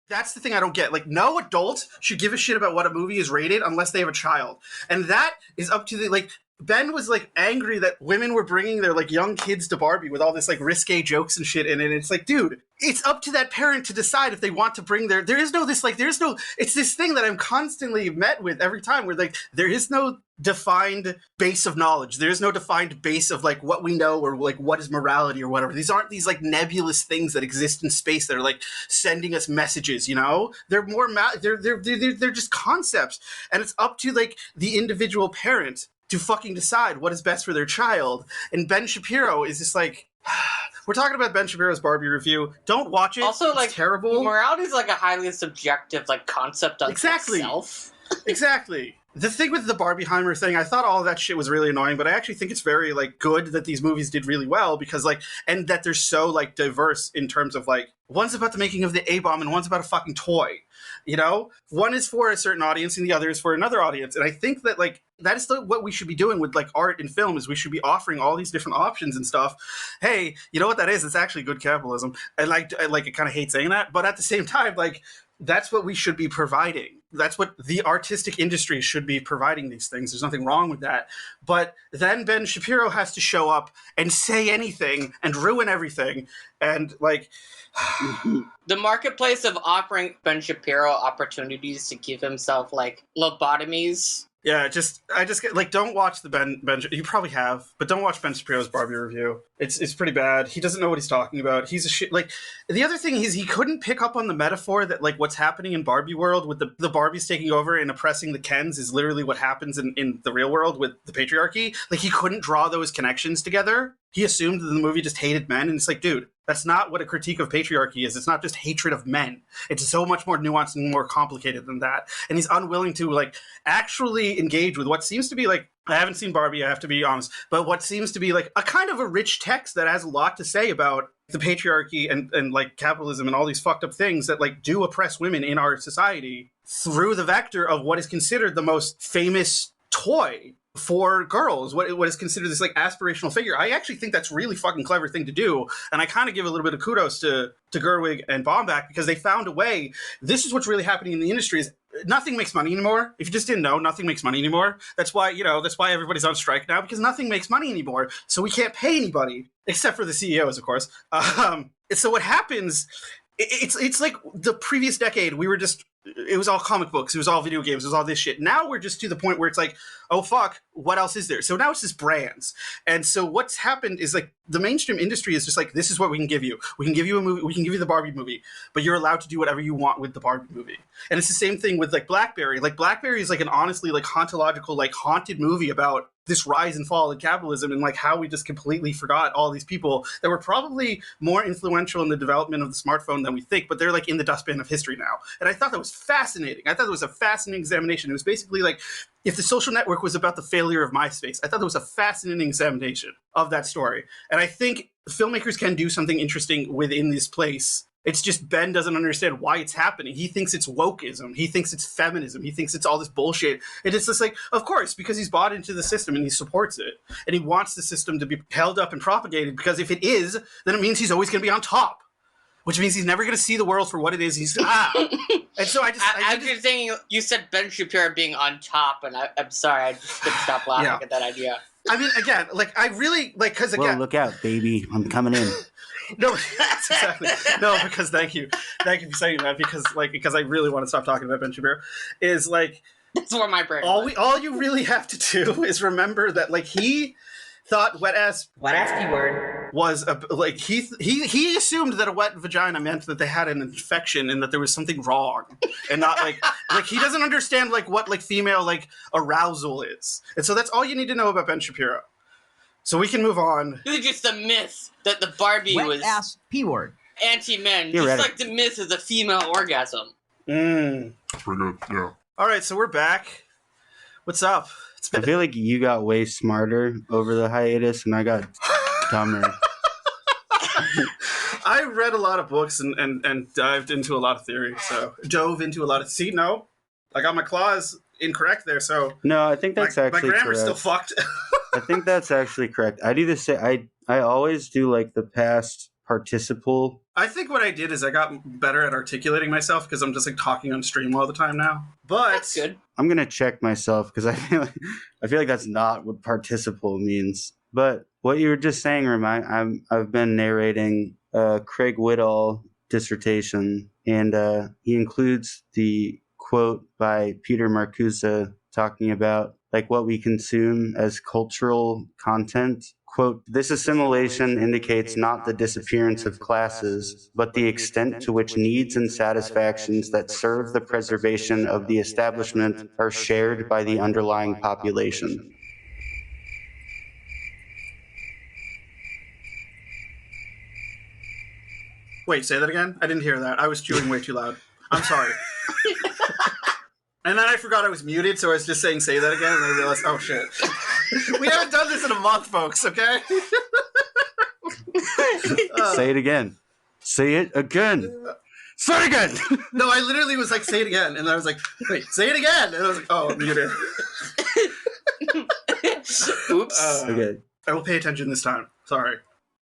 That's the thing I don't get. Like, no adult should give a shit about what a movie is rated unless they have a child. And that is up to the, like, Ben was, like, angry that women were bringing their, like, young kids to Barbie with all this, like, risque jokes and shit in it. And it's like, dude, it's up to that parent to decide if they want to bring their... it's this thing that I'm constantly met with every time where, like, there is no defined base of knowledge. There is no defined base of, like, what we know or, like, what is morality or whatever. These aren't these, like, nebulous things that exist in space that are, like, sending us messages, you know? They're more... they're just concepts. And it's up to, like, the individual parent to fucking decide what is best for their child. And Ben Shapiro is just like... We're talking about Ben Shapiro's Barbie review. Don't watch it. Also, it's like, terrible. Morality is like a highly subjective, like, concept on itself. Exactly. The thing with the Barbieheimer thing, I thought all of that shit was really annoying, but I actually think it's very, like, good that these movies did really well because, like, and that they're so, like, diverse in terms of, like, one's about the making of the A-bomb and one's about a fucking toy, you know? One is for a certain audience and the other is for another audience. And I think that, like, that is what we should be doing with, like, art and film is we should be offering all these different options and stuff. Hey, you know what that is? It's actually good capitalism. I kind of hate saying that, but at the same time, like, that's what we should be providing. That's what the artistic industry should be providing these things. There's nothing wrong with that. But then Ben Shapiro has to show up and say anything and ruin everything. And, like... The marketplace of offering Ben Shapiro opportunities to give himself, like, lobotomies. Yeah, I just get, like, don't watch the Ben you probably have, but don't watch Ben Shapiro's Barbie review. It's pretty bad. He doesn't know what he's talking about. He's a shit. Like, the other thing is he couldn't pick up on the metaphor that, like, what's happening in Barbie world with the Barbies taking over and oppressing the Kens is literally what happens in the real world with the patriarchy. Like, he couldn't draw those connections together. He assumed that the movie just hated men, and it's like, dude, that's not what a critique of patriarchy is. It's not just hatred of men. It's so much more nuanced and more complicated than that. And he's unwilling to, like, actually engage with what seems to be, like, I haven't seen Barbie, I have to be honest, but what seems to be, like, a kind of a rich text that has a lot to say about the patriarchy and like, capitalism and all these fucked up things that, like, do oppress women in our society through the vector of what is considered the most famous toy for girls, what is considered this, like, aspirational figure. I actually think that's a really fucking clever thing to do, and I kind of give a little bit of kudos to Gerwig and Baumbach because they found a way. This is what's really happening in the industry is nothing makes money anymore. If you just didn't know, nothing makes money anymore. That's why everybody's on strike now, because nothing makes money anymore. So we can't pay anybody, except for the CEOs, of course. So what happens, it's like the previous decade, it was all comic books, it was all video games, it was all this shit. Now we're just to the point where it's like, oh fuck, what else is there? So now it's just brands. And so what's happened is, like, the mainstream industry is just like, this is what we can give you. We can give you a movie, we can give you the Barbie movie, but you're allowed to do whatever you want with the Barbie movie. And it's the same thing with, like, Blackberry. Like, Blackberry is, like, an honestly, like, hauntological, like, haunted movie about this rise and fall of capitalism and, like, how we just completely forgot all these people that were probably more influential in the development of the smartphone than we think, but they're, like, in the dustbin of history now. And I thought that was fascinating. I thought it was a fascinating examination. It was basically like, if the social network was about the failure of MySpace, I thought it was a fascinating examination of that story. And I think filmmakers can do something interesting within this place. It's just Ben doesn't understand why it's happening. He thinks it's wokeism. He thinks it's feminism. He thinks it's all this bullshit. And it's just like, of course, because he's bought into the system and he supports it. And he wants the system to be held up and propagated, because if it is, then it means he's always going to be on top. Which means he's never going to see the world for what it is. And so You're saying, you said Ben Shapiro being on top, and I'm sorry, I just couldn't stop laughing at that idea. I mean, again, like, I really, like, because again... Well, look out, baby. I'm coming in. No, that's exactly. No, because thank you for saying that, because I really want to stop talking about Ben Shapiro. Is, like... That's where my brain all you really have to do is remember that, like, he thought wet ass P-word was he assumed that a wet vagina meant that they had an infection and that there was something wrong, and not like he doesn't understand, like, what, like, female, like, arousal is. And so that's all you need to know about Ben Shapiro. So we can move on. This is just a myth that the Barbie was ass P-word anti-men, just like the myth is a female orgasm. That's pretty good, yeah. All right, so we're back. What's up? I feel like you got way smarter over the hiatus, and I got dumber. I read a lot of books and dived into a lot of theory, so dove into a lot of... See, no, I got my claws incorrect there, so... No, I think that's actually my grammar's correct. Still fucked. I think that's actually correct. I do the same. I always do, like, the past participle. I think what I did is I got better at articulating myself because I'm just like talking on stream all the time now. But That's good. I'm gonna check myself because I feel like that's not what participle means. But what you were just saying, I've been narrating Craig Whittall dissertation, and he includes the quote by Peter Marcuse talking about like what we consume as cultural content. Quote, this assimilation indicates not the disappearance of classes, but the extent to which needs and satisfactions that serve the preservation of the establishment are shared by the underlying population. wait, say that again? I didn't hear that. I was chewing way too loud. I'm sorry. And then I forgot I was muted, so I was just saying say that again, and I realized, oh shit. We haven't done this in a month, folks, okay? Say it again. Say it again. Say it again! No, I literally was like, say it again. And I was like, wait, say it again! And I was like, oh, I'm muted. Oops. Okay. I will pay attention this time. Sorry.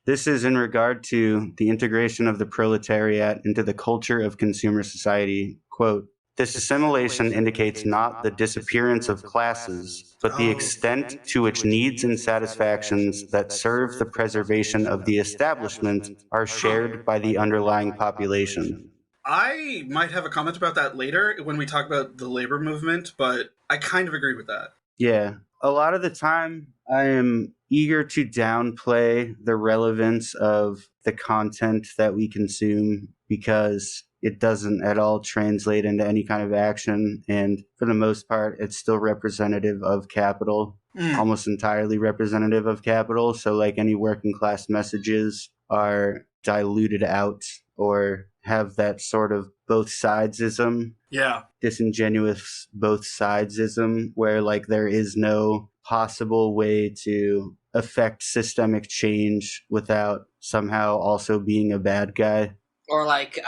This is in regard to the integration of the proletariat into the culture of consumer society. Quote, this assimilation indicates not the disappearance of classes, but the extent to which needs and satisfactions that serve the preservation of the establishment are shared by the underlying population. I might have a comment about that later when we talk about the labor movement, but I kind of agree with that. Yeah. A lot of the time, I am eager to downplay the relevance of the content that we consume because it doesn't at all translate into any kind of action. And for the most part, it's still representative of capital, almost entirely representative of capital. So like any working class messages are diluted out or have that sort of both sidesism. Yeah. Disingenuous both sidesism where like there is no possible way to affect systemic change without somehow also being a bad guy. Or like,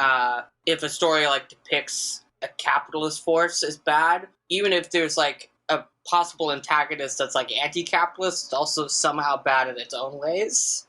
if a story like depicts a capitalist force as bad, even if there's like a possible antagonist that's like anti-capitalist, it's also somehow bad in its own ways.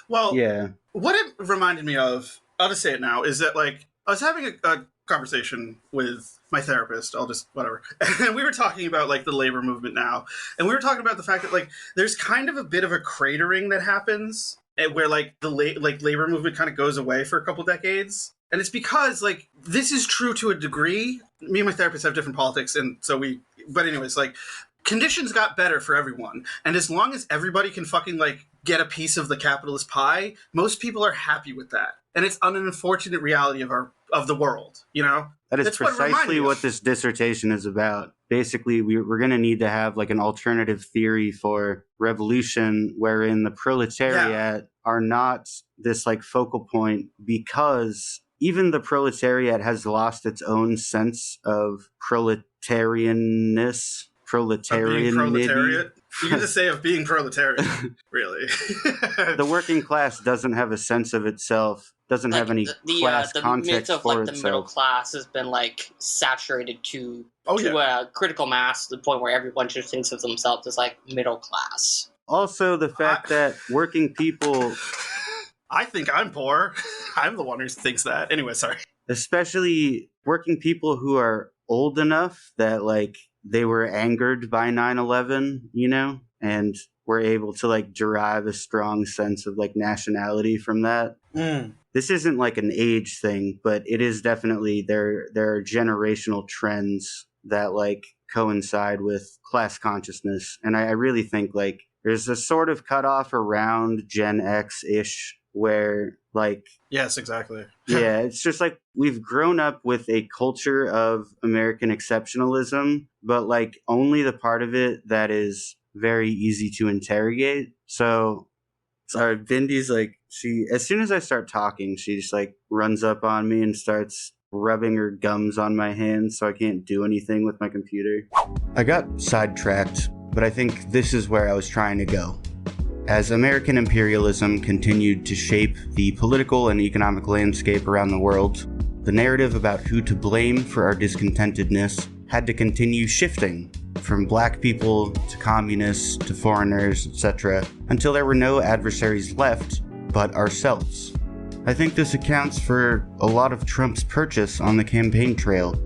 Well, Yeah. what it reminded me of, I'll just say it now, is that like I was having a conversation with my therapist, whatever. And we were talking about like the labor movement now. And we were talking about the fact that like there's kind of a bit of a cratering that happens where like the labor movement kind of goes away for a couple decades. And it's because like this is true to a degree. Me and my therapist have different politics, and so but anyways, like conditions got better for everyone. And as long as everybody can fucking like get a piece of the capitalist pie, most people are happy with that. And it's an unfortunate reality of the world, you know? That is That's what it reminded precisely me what of. this dissertation is about. Basically, we're going to need to have like an alternative theory for revolution wherein the proletariat are not this like focal point, because even the proletariat has lost its own sense of proletarianness. Of being proletariat? You can just say of being proletarian, really. The working class doesn't have a sense of itself, doesn't have any class the context myth of for like the middle itself. class has been like saturated to Yeah. a critical mass to the point where everyone just thinks of themselves as like middle class. Also, the fact that working people, I think I'm poor. I'm the one who thinks that. Anyway, sorry. especially working people who are old enough that like they were angered by 9/11, you know, and were able to like derive a strong sense of like nationality from that. This isn't like an age thing, but it is definitely there are generational trends that like coincide with class consciousness. And I really think like there's a sort of cutoff around Gen X-ish where like Yes, exactly. yeah, it's just like we've grown up with a culture of American exceptionalism, but like only the part of it that is very easy to interrogate. So, sorry, Bindy's like, as soon as I start talking, she just like runs up on me and starts rubbing her gums on my hands so I can't do anything with my computer. I got sidetracked, but I think this is where I was trying to go. As American imperialism continued to shape the political and economic landscape around the world, the narrative about who to blame for our discontentedness had to continue shifting from black people to communists to foreigners, etc., until there were no adversaries left but ourselves. I think this accounts for a lot of Trump's purchase on the campaign trail.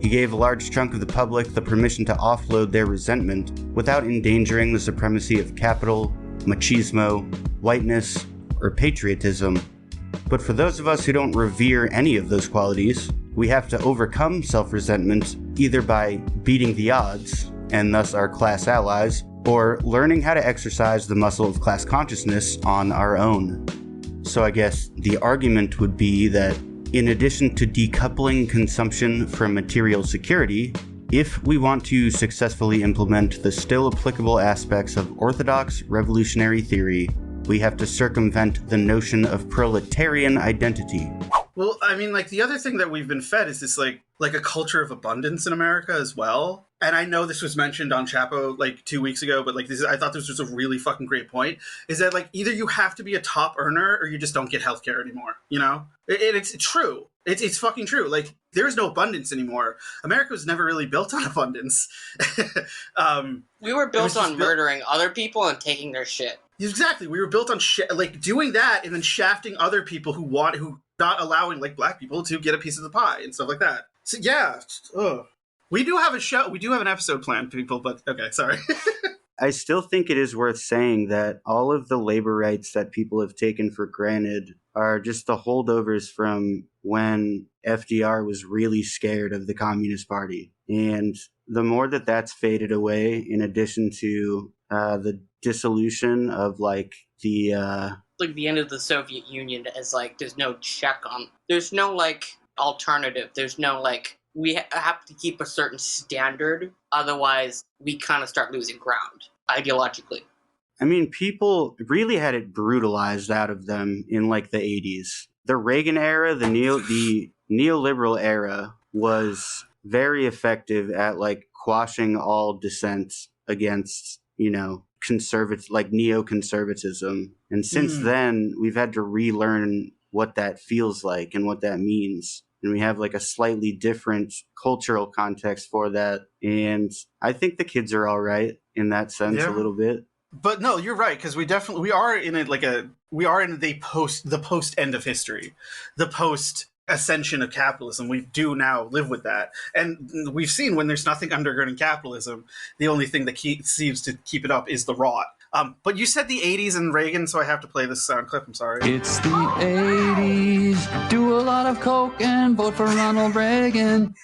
He gave a large chunk of the public the permission to offload their resentment without endangering the supremacy of capital, machismo, whiteness, or patriotism. But for those of us who don't revere any of those qualities, we have to overcome self-resentment either by beating the odds, and thus our class allies, or learning how to exercise the muscle of class consciousness on our own. So I guess the argument would be that in addition to decoupling consumption from material security, if we want to successfully implement the still applicable aspects of orthodox revolutionary theory, we have to circumvent the notion of proletarian identity. Well, I mean, like, the other thing that we've been fed is this, like a culture of abundance in America as well. And I know this was mentioned on Chapo, like, 2 weeks ago, but, like, I thought this was a really fucking great point, is that, like, either you have to be a top earner or you just don't get healthcare anymore, you know? It's true. It's fucking true. Like, there's no abundance anymore. America was never really built on abundance. We were built on murdering other people and taking their shit. Exactly. We were built on like doing that and then shafting other people who not allowing, like, black people to get a piece of the pie and stuff like that. So yeah, we do have a show. We do have an episode planned, people. But okay, sorry. I still think it is worth saying that all of the labor rights that people have taken for granted are just the holdovers from when FDR was really scared of the Communist Party. And the more that that's faded away, in addition to the dissolution of, like, the end of the Soviet Union, as, like, there's no there's no, like, alternative. There's no, like, we have to keep a certain standard, otherwise we kind of start losing ground ideologically. I mean, people really had it brutalized out of them in, like, the 80s. The Reagan era, the neoliberal era, was very effective at, like, quashing all dissent against, you know, neoconservatism. And since then, we've had to relearn what that feels like and what that means. And we have, like, a slightly different cultural context for that. And I think the kids are all right in that sense, a little bit. But no, you're right, because we are in the post end of history, the post ascension of capitalism. We do now live with that, and we've seen when there's nothing undergirding capitalism, the only thing that seems to keep it up is the rot. But you said the 80s and Reagan, so I have to play this sound clip. I'm sorry. It's the 80s. Do a lot of coke and vote for Ronald Reagan.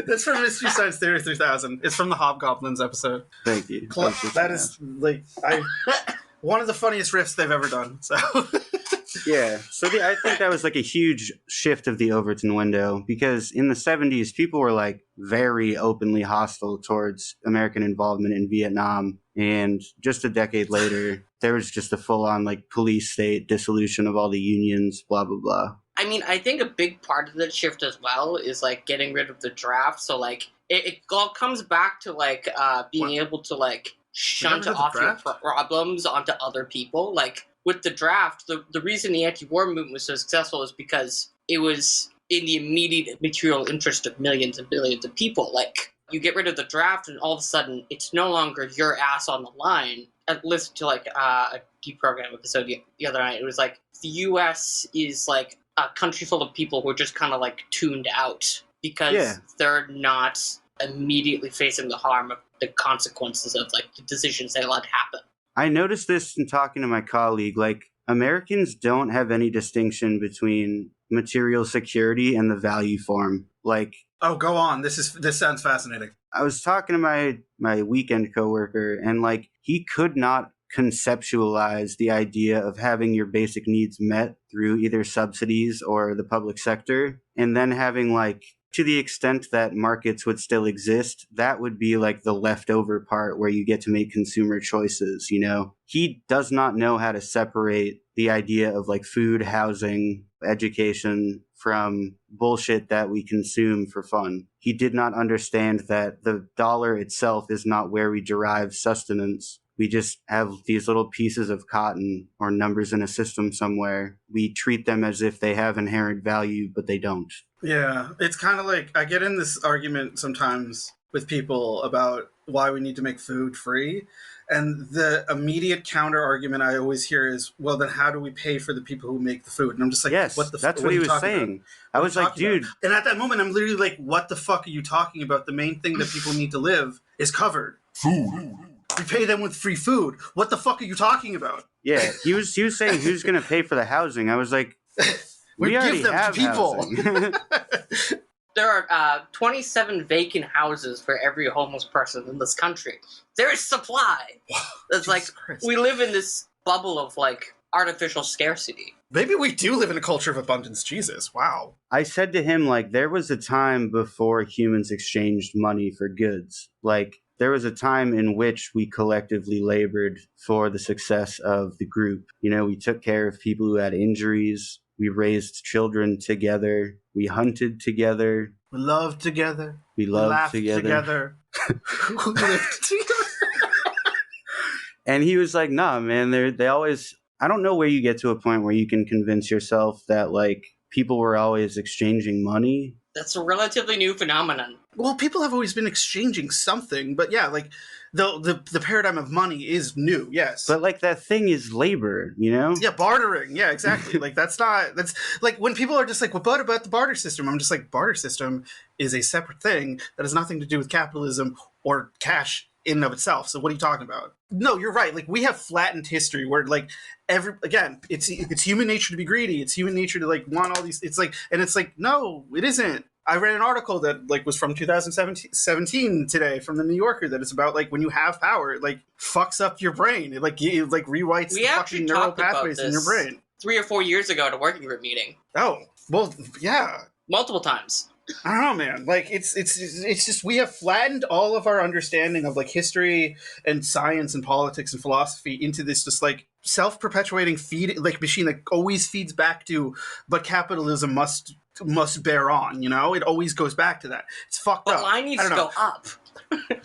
That's from Mystery Science Theory 3000. It's from the Hobgoblins episode. Thank you. That is, like, one of the funniest riffs they've ever done. So yeah, so I think that was, like, a huge shift of the Overton window, because in the 70s, people were, like, very openly hostile towards American involvement in Vietnam. And just a decade later, there was just a full-on, like, police state, dissolution of all the unions, blah, blah, blah. I mean, I think a big part of that shift as well is, like, getting rid of the draft. So, like, it all comes back to, like, being able to, like, shunt off your problems onto other people. Like, with the draft, the reason the anti-war movement was so successful is because it was in the immediate material interest of millions and billions of people. Like, you get rid of the draft, and all of a sudden, it's no longer your ass on the line. I listened to, like, a deprogram episode the other night. It was like, the U.S. is, like, a country full of people who are just kind of, like, tuned out because they're not immediately facing the harm of the consequences of, like, the decisions they let happen. I noticed this in talking to my colleague. Like, Americans don't have any distinction between material security and the value form. Like, oh, go on. This sounds fascinating. I was talking to my weekend coworker, and, like, he could not conceptualize the idea of having your basic needs met through either subsidies or the public sector, and then having, like, to the extent that markets would still exist, that would be, like, the leftover part where you get to make consumer choices, you know? He does not know how to separate the idea of, like, food, housing, education from bullshit that we consume for fun. He did not understand that the dollar itself is not where we derive sustenance. We just have these little pieces of cotton or numbers in a system somewhere. We treat them as if they have inherent value, but they don't. Yeah, it's kind of like, I get in this argument sometimes with people about why we need to make food free. And the immediate counter argument I always hear is, well, then how do we pay for the people who make the food? And I'm just like, Yes, that's what he was saying. I was like, dude. And at that moment, I'm literally like, what the fuck are you talking about? The main thing that people need to live is covered. Food. We pay them with free food. What the fuck are you talking about? Yeah, he was saying who's going to pay for the housing. I was like, we already have people. There are 27 vacant houses for every homeless person in this country. There is supply. It's like Christ. we live in this bubble of like artificial scarcity. Maybe we do live in a culture of abundance. Jesus, wow. I said to him, like, there was a time before humans exchanged money for goods. Like, there was a time in which we collectively labored for the success of the group. You know, we took care of people who had injuries. We raised children together. We hunted together. We loved together. We laughed together. We lived together. And he was like, nah, man, they always, I don't know where you get to a point where you can convince yourself that, like, people were always exchanging money. That's a relatively new phenomenon. Well, people have always been exchanging something, but yeah, like, the paradigm of money is new, yes. But, like, that thing is labor, you know? Yeah, bartering. Yeah, exactly. Like, that's like when people are just like, well, what about the barter system? I'm just like, barter system is a separate thing that has nothing to do with capitalism or cash in and of itself. So what are you talking about? No, you're right. Like, we have flattened history where, like, it's human nature to be greedy. It's human nature to, like, want all these. It's like, no, it isn't. I read an article that, like, was from 2017 today from the New Yorker that is about, like, when you have power, it, like, fucks up your brain. It, like, rewrites the fucking neural pathways in your brain. 3 or 4 years ago at a working group meeting. Oh, well, yeah. Multiple times. I don't know, man. Like, it's just, we have flattened all of our understanding of, like, history and science and politics and philosophy into this just, like, self-perpetuating machine that always feeds back to, but capitalism must bear on, you know? It always goes back to that. It's fucked up. But line needs to go up.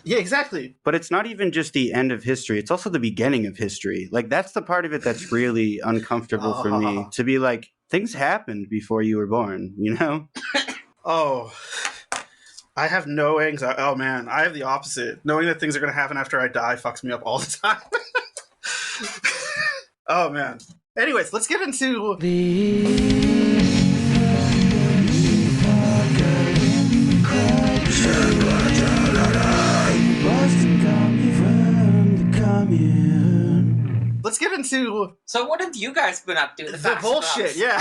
Yeah, exactly. But it's not even just the end of history. It's also the beginning of history. Like, that's the part of it that's really uncomfortable for me. To be like, things happened before you were born, you know? Oh, I have no anxiety. Oh, man, I have the opposite. Knowing that things are going to happen after I die fucks me up all the time. Oh, man. Anyways, let's get into Let's get into So what have you guys been up to? the bullshit. Yeah.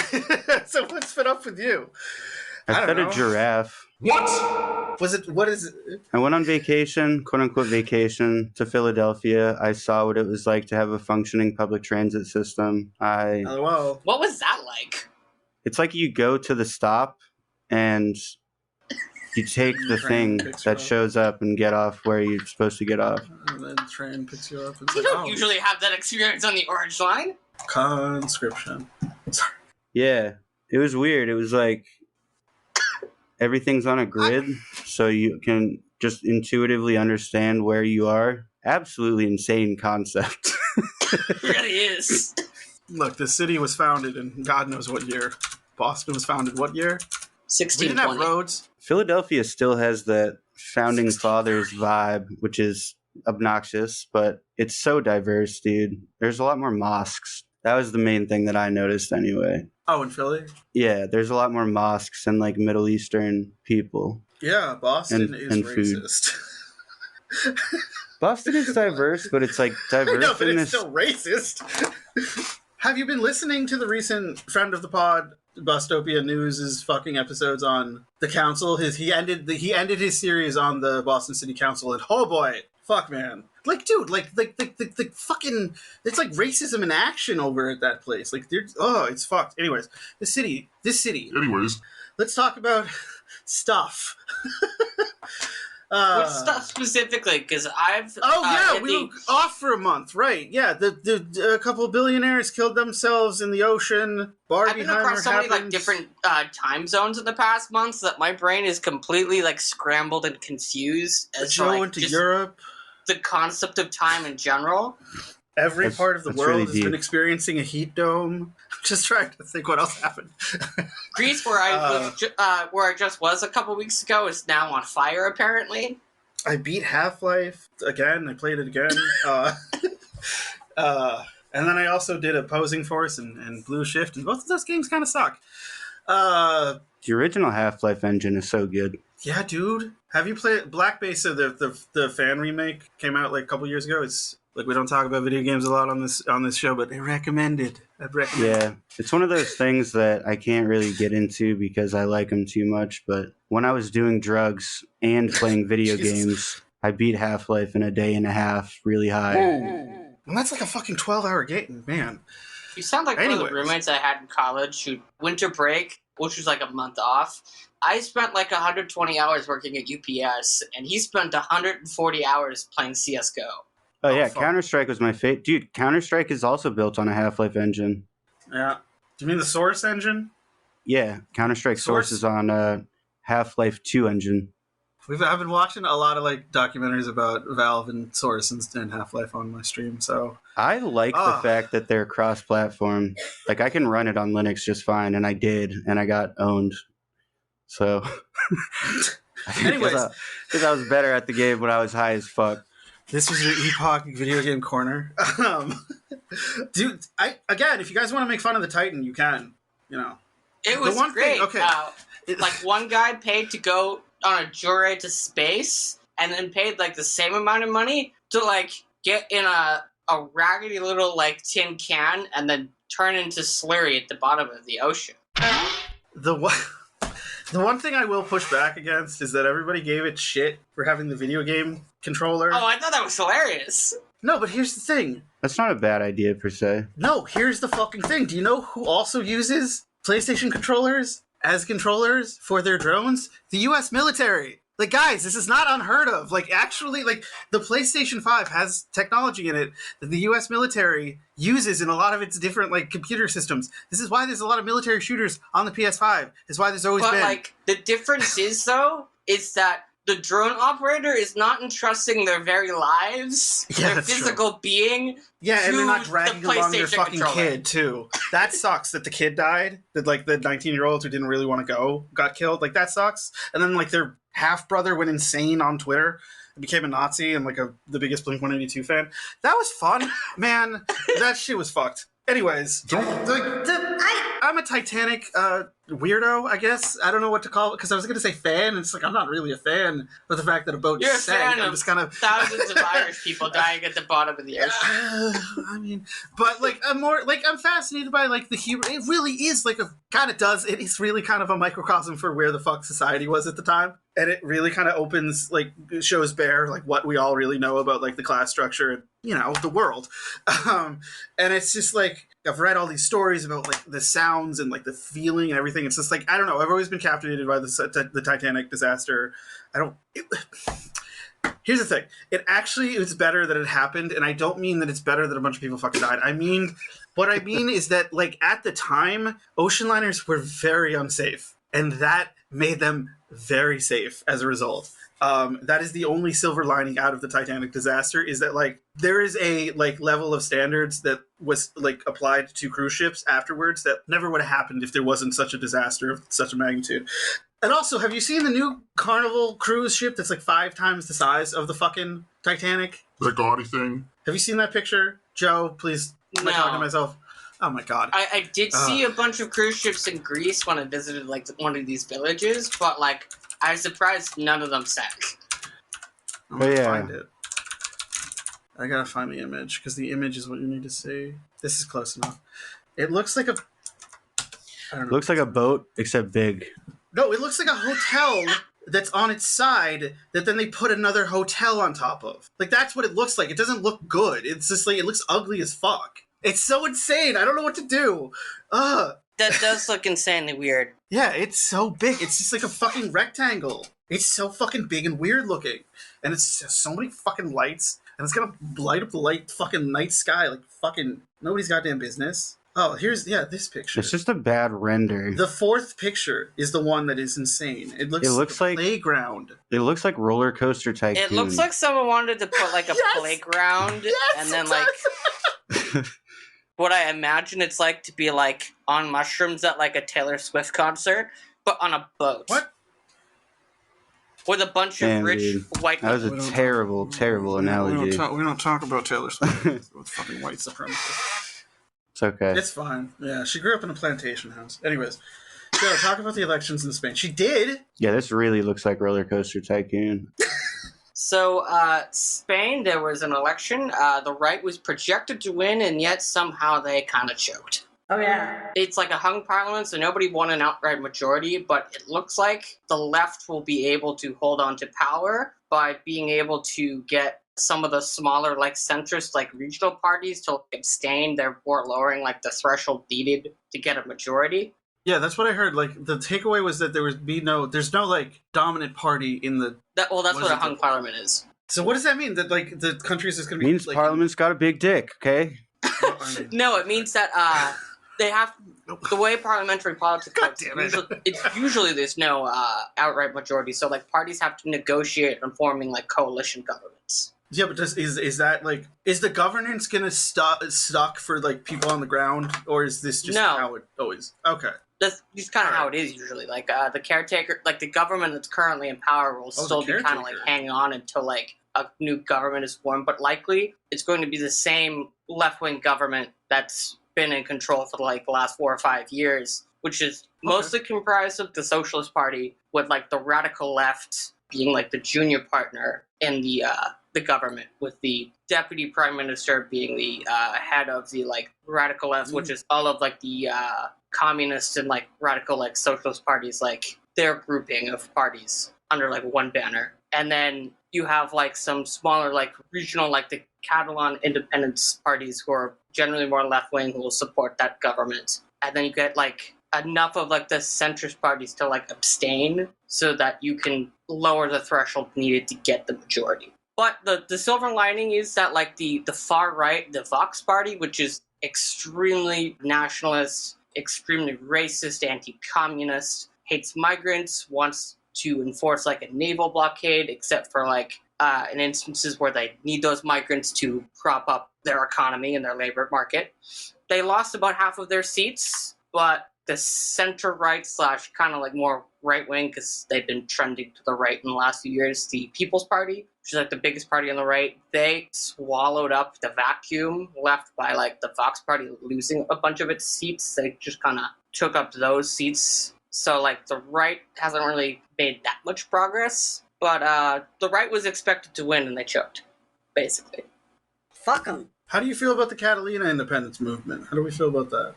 So what's been up with you? I fed a giraffe. What is it? I went on vacation, quote unquote vacation, to Philadelphia. I saw what it was like to have a functioning public transit system. LOL. What was that like? It's like you go to the stop and you take the thing that shows up and get off where you're supposed to get off. And then the train picks you up. It's You don't usually have that experience on the Orange Line. Conscription. Sorry. Yeah, it was weird. It was like everything's on a grid, so you can just intuitively understand where you are. Absolutely insane concept. It really is. Look, the city was founded in God knows what year. Boston was founded what year? We didn't have 1620. roads. Philadelphia still has that founding fathers vibe, which is obnoxious, but it's so diverse, dude. There's a lot more mosques. That was the main thing that I noticed anyway. Oh, in Philly? Yeah, there's a lot more mosques and like Middle Eastern people. Yeah, Boston And is food. racist. Boston is diverse, but it's like diverse No, but in it's this. still racist. Have you been listening to the recent friend of the pod, Bostopia News' fucking episodes on the council? He ended his series on the Boston City Council, and oh boy, fuck man, like dude, like fucking, it's like racism in action over at that place. Like, it's fucked. Anyways, this city. Anyways, Let's talk about stuff. What stuff specifically? Because I've we were off for a month, right? Yeah, a couple of billionaires killed themselves in the ocean. Barbie I've been across so many like different time zones in the past months that my brain is completely like scrambled and confused as to Joe like, went to just Europe. the concept of time in general. Every part of the that's world really has deep. been experiencing a heat dome. I'm just trying to think what else happened. Greece, where I just was a couple weeks ago, is now on fire apparently. I beat Half-Life again. I played it again. And then I also did Opposing Force and Blue Shift, and both of those games kind of suck. The original Half-Life engine is so good. Yeah, dude. Have you played Black Mesa? The fan remake came out like a couple years ago. It's like we don't talk about video games a lot on this show, but I recommend it. I'd recommend. Yeah, it's one of those things that I can't really get into because I like them too much. But when I was doing drugs and playing video games, I beat Half-Life in a day and a half, really high. And that's like a fucking 12-hour game, man. You sound like one of the roommates I had in college who winter break, which was like a month off. I spent like 120 hours working at UPS, and he spent 140 hours playing CSGO. Oh yeah, Counter-Strike was my favorite. Dude, Counter-Strike is also built on a Half-Life engine. Yeah. Do you mean the Source engine? Yeah, Counter-Strike Source is on Half-Life 2 engine. I've been watching a lot of like documentaries about Valve and Source and Half-Life on my stream, so I like the fact that they're cross-platform. Like I can run it on Linux just fine, and I did, and I got owned. So, anyways, because I was better at the game when I was high as fuck. This was your Epoch Video Game Corner. Dude, if you guys want to make fun of the Titan, you can. You know, it was great. Okay, like one guy paid to go on a joyride to space, and then paid like the same amount of money to like get in a raggedy little like tin can and then turn into slurry at the bottom of the ocean. The one thing I will push back against is that everybody gave it shit for having the video game controller. Oh, I thought that was hilarious. No, but here's the thing. That's not a bad idea per se. No, here's the fucking thing. Do you know who also uses PlayStation controllers as controllers for their drones? The U.S. military. Like, guys, this is not unheard of. Like, actually, like, the PlayStation 5 has technology in it that the U.S. military uses in a lot of its different, like, computer systems. This is why there's a lot of military shooters on the PS5. This is why there's always been. But, like, the difference is, though, is that the drone operator is not entrusting their very lives, their physical being, and they're not dragging along their fucking controller. kid, too. That sucks that the kid died, that, like, the 19-year-olds who didn't really want to go got killed. Like, that sucks. And then, like, their half-brother went insane on Twitter and became a Nazi and, like, the biggest Blink-182 fan. That was fun. Man, that shit was fucked. Anyways, I'm a Titanic weirdo, I guess. I don't know what to call it, because I was going to say fan, and it's like, I'm not really a fan of the fact that a boat You're sank. a fan I'm just kind of thousands of Irish people dying at the bottom of the ocean. I mean, but, like, I'm fascinated by, like, the humor. It really is, like, it is really kind of a microcosm for where the fuck society was at the time. And it really kind of opens, like, shows bare, like, what we all really know about, like, the class structure and, you know, the world. And it's just, like, I've read all these stories about, like, the sounds and, like, the feeling and everything. It's just, like, I don't know. I've always been captivated by the Titanic disaster. Here's the thing. It's better that it happened, and I don't mean that it's better that a bunch of people fucking died. What I mean is that, like, at the time, ocean liners were very unsafe, and that made them very safe as a result. That is the only silver lining out of the Titanic disaster, is that, like, there is a, like, level of standards that was, like, applied to cruise ships afterwards that never would have happened if there wasn't such a disaster of such a magnitude. And also, have you seen the new Carnival cruise ship that's, like, 5 times the size of the fucking Titanic? The gaudy thing. Have you seen that picture? Joe, please. Am I talking to myself? Oh my god. I did see a bunch of cruise ships in Greece when I visited, like, one of these villages, but, like, I was surprised none of them sank. I'm gonna find it. I gotta find the image, because the image is what you need to see. This is close enough. It looks like Looks like a boat, except big. No, it looks like a hotel that's on its side that then they put another hotel on top of. Like, that's what it looks like. It doesn't look good. It's just, like, it looks ugly as fuck. It's so insane. I don't know what to do. That does look insanely weird. Yeah, it's so big. It's just like a fucking rectangle. It's so fucking big and weird looking. And it's just so many fucking lights. And it's gonna light up the fucking night sky like fucking nobody's goddamn business. Oh, this picture. It's just a bad render. The 4th picture is the one that is insane. It looks like playground. It looks like Roller Coaster Tycoon. It looks like someone wanted to put, like, a playground and then, like... what I imagine it's like to be, like, on mushrooms at, like, a Taylor Swift concert, but on a boat. What? with a bunch of Damn, rich dude. white That was people. a terrible, terrible analogy. We don't talk about Taylor Swift with fucking white supremacists. It's okay. It's fine. Yeah, she grew up in a plantation house. Anyways, Joe, talk about the elections in Spain. She did. Yeah, this really looks like Roller Coaster Tycoon. So, Spain, there was an election. The right was projected to win, and yet somehow they kind of choked. Oh, yeah. It's like a hung parliament, so nobody won an outright majority, but it looks like the left will be able to hold on to power by being able to get some of the smaller, like, centrist, like, regional parties to abstain, therefore lowering, like, the threshold needed to get a majority. Yeah, that's what I heard. Like, the takeaway was that there's no, like, dominant party in the... That's What what is a it? hung parliament is. So what does that mean? That, like, the country's just going to be... Means like, Parliament's got a big dick, okay? No, it means that, they have... The way parliamentary politics God works, damn it. it's usually there's no outright majority, so, like, parties have to negotiate on forming, like, coalition governments. Yeah, but is that, like... Is the governance going to stuck for, like, people on the ground? Or is this just No. how it always... Okay. That's just kind of how it is usually. Like, the caretaker, like, the government that's currently in power will still be kind of, like, caretaker. hanging on until, like, a new government is formed, but likely it's going to be the same left-wing government that's been in control for, like, the last 4 or 5 years, which is mostly comprised of the Socialist Party, with, like, the radical left being, like, the junior partner in the government, with the deputy prime minister being the head of the, like, radical left, which is all of, like, the communist and, like, radical, like, socialist parties, like, their grouping of parties under, like, one banner. And then you have, like, some smaller, like, regional, like, the Catalan independence parties who are generally more left-wing who will support that government. And then you get, like, enough of, like, the centrist parties to, like, abstain so that you can lower the threshold needed to get the majority. But the silver lining is that, like, the far right, the Vox party, which is extremely nationalist, extremely racist, anti-communist, hates migrants, wants to enforce, like, a naval blockade, except for, like, in instances where they need those migrants to prop up their economy and their labor market. They lost about half of their seats, but the center-right / kind of, like, more right-wing, because they've been trending to the right in the last few years, the People's Party, which is, like, the biggest party on the right, they swallowed up the vacuum left by, like, the Vox Party losing a bunch of its seats. They just kind of took up those seats. So, like, the right hasn't really made that much progress, but the right was expected to win, and they choked, basically. Fuck them. How do you feel about the Catalina independence movement? How do we feel about that?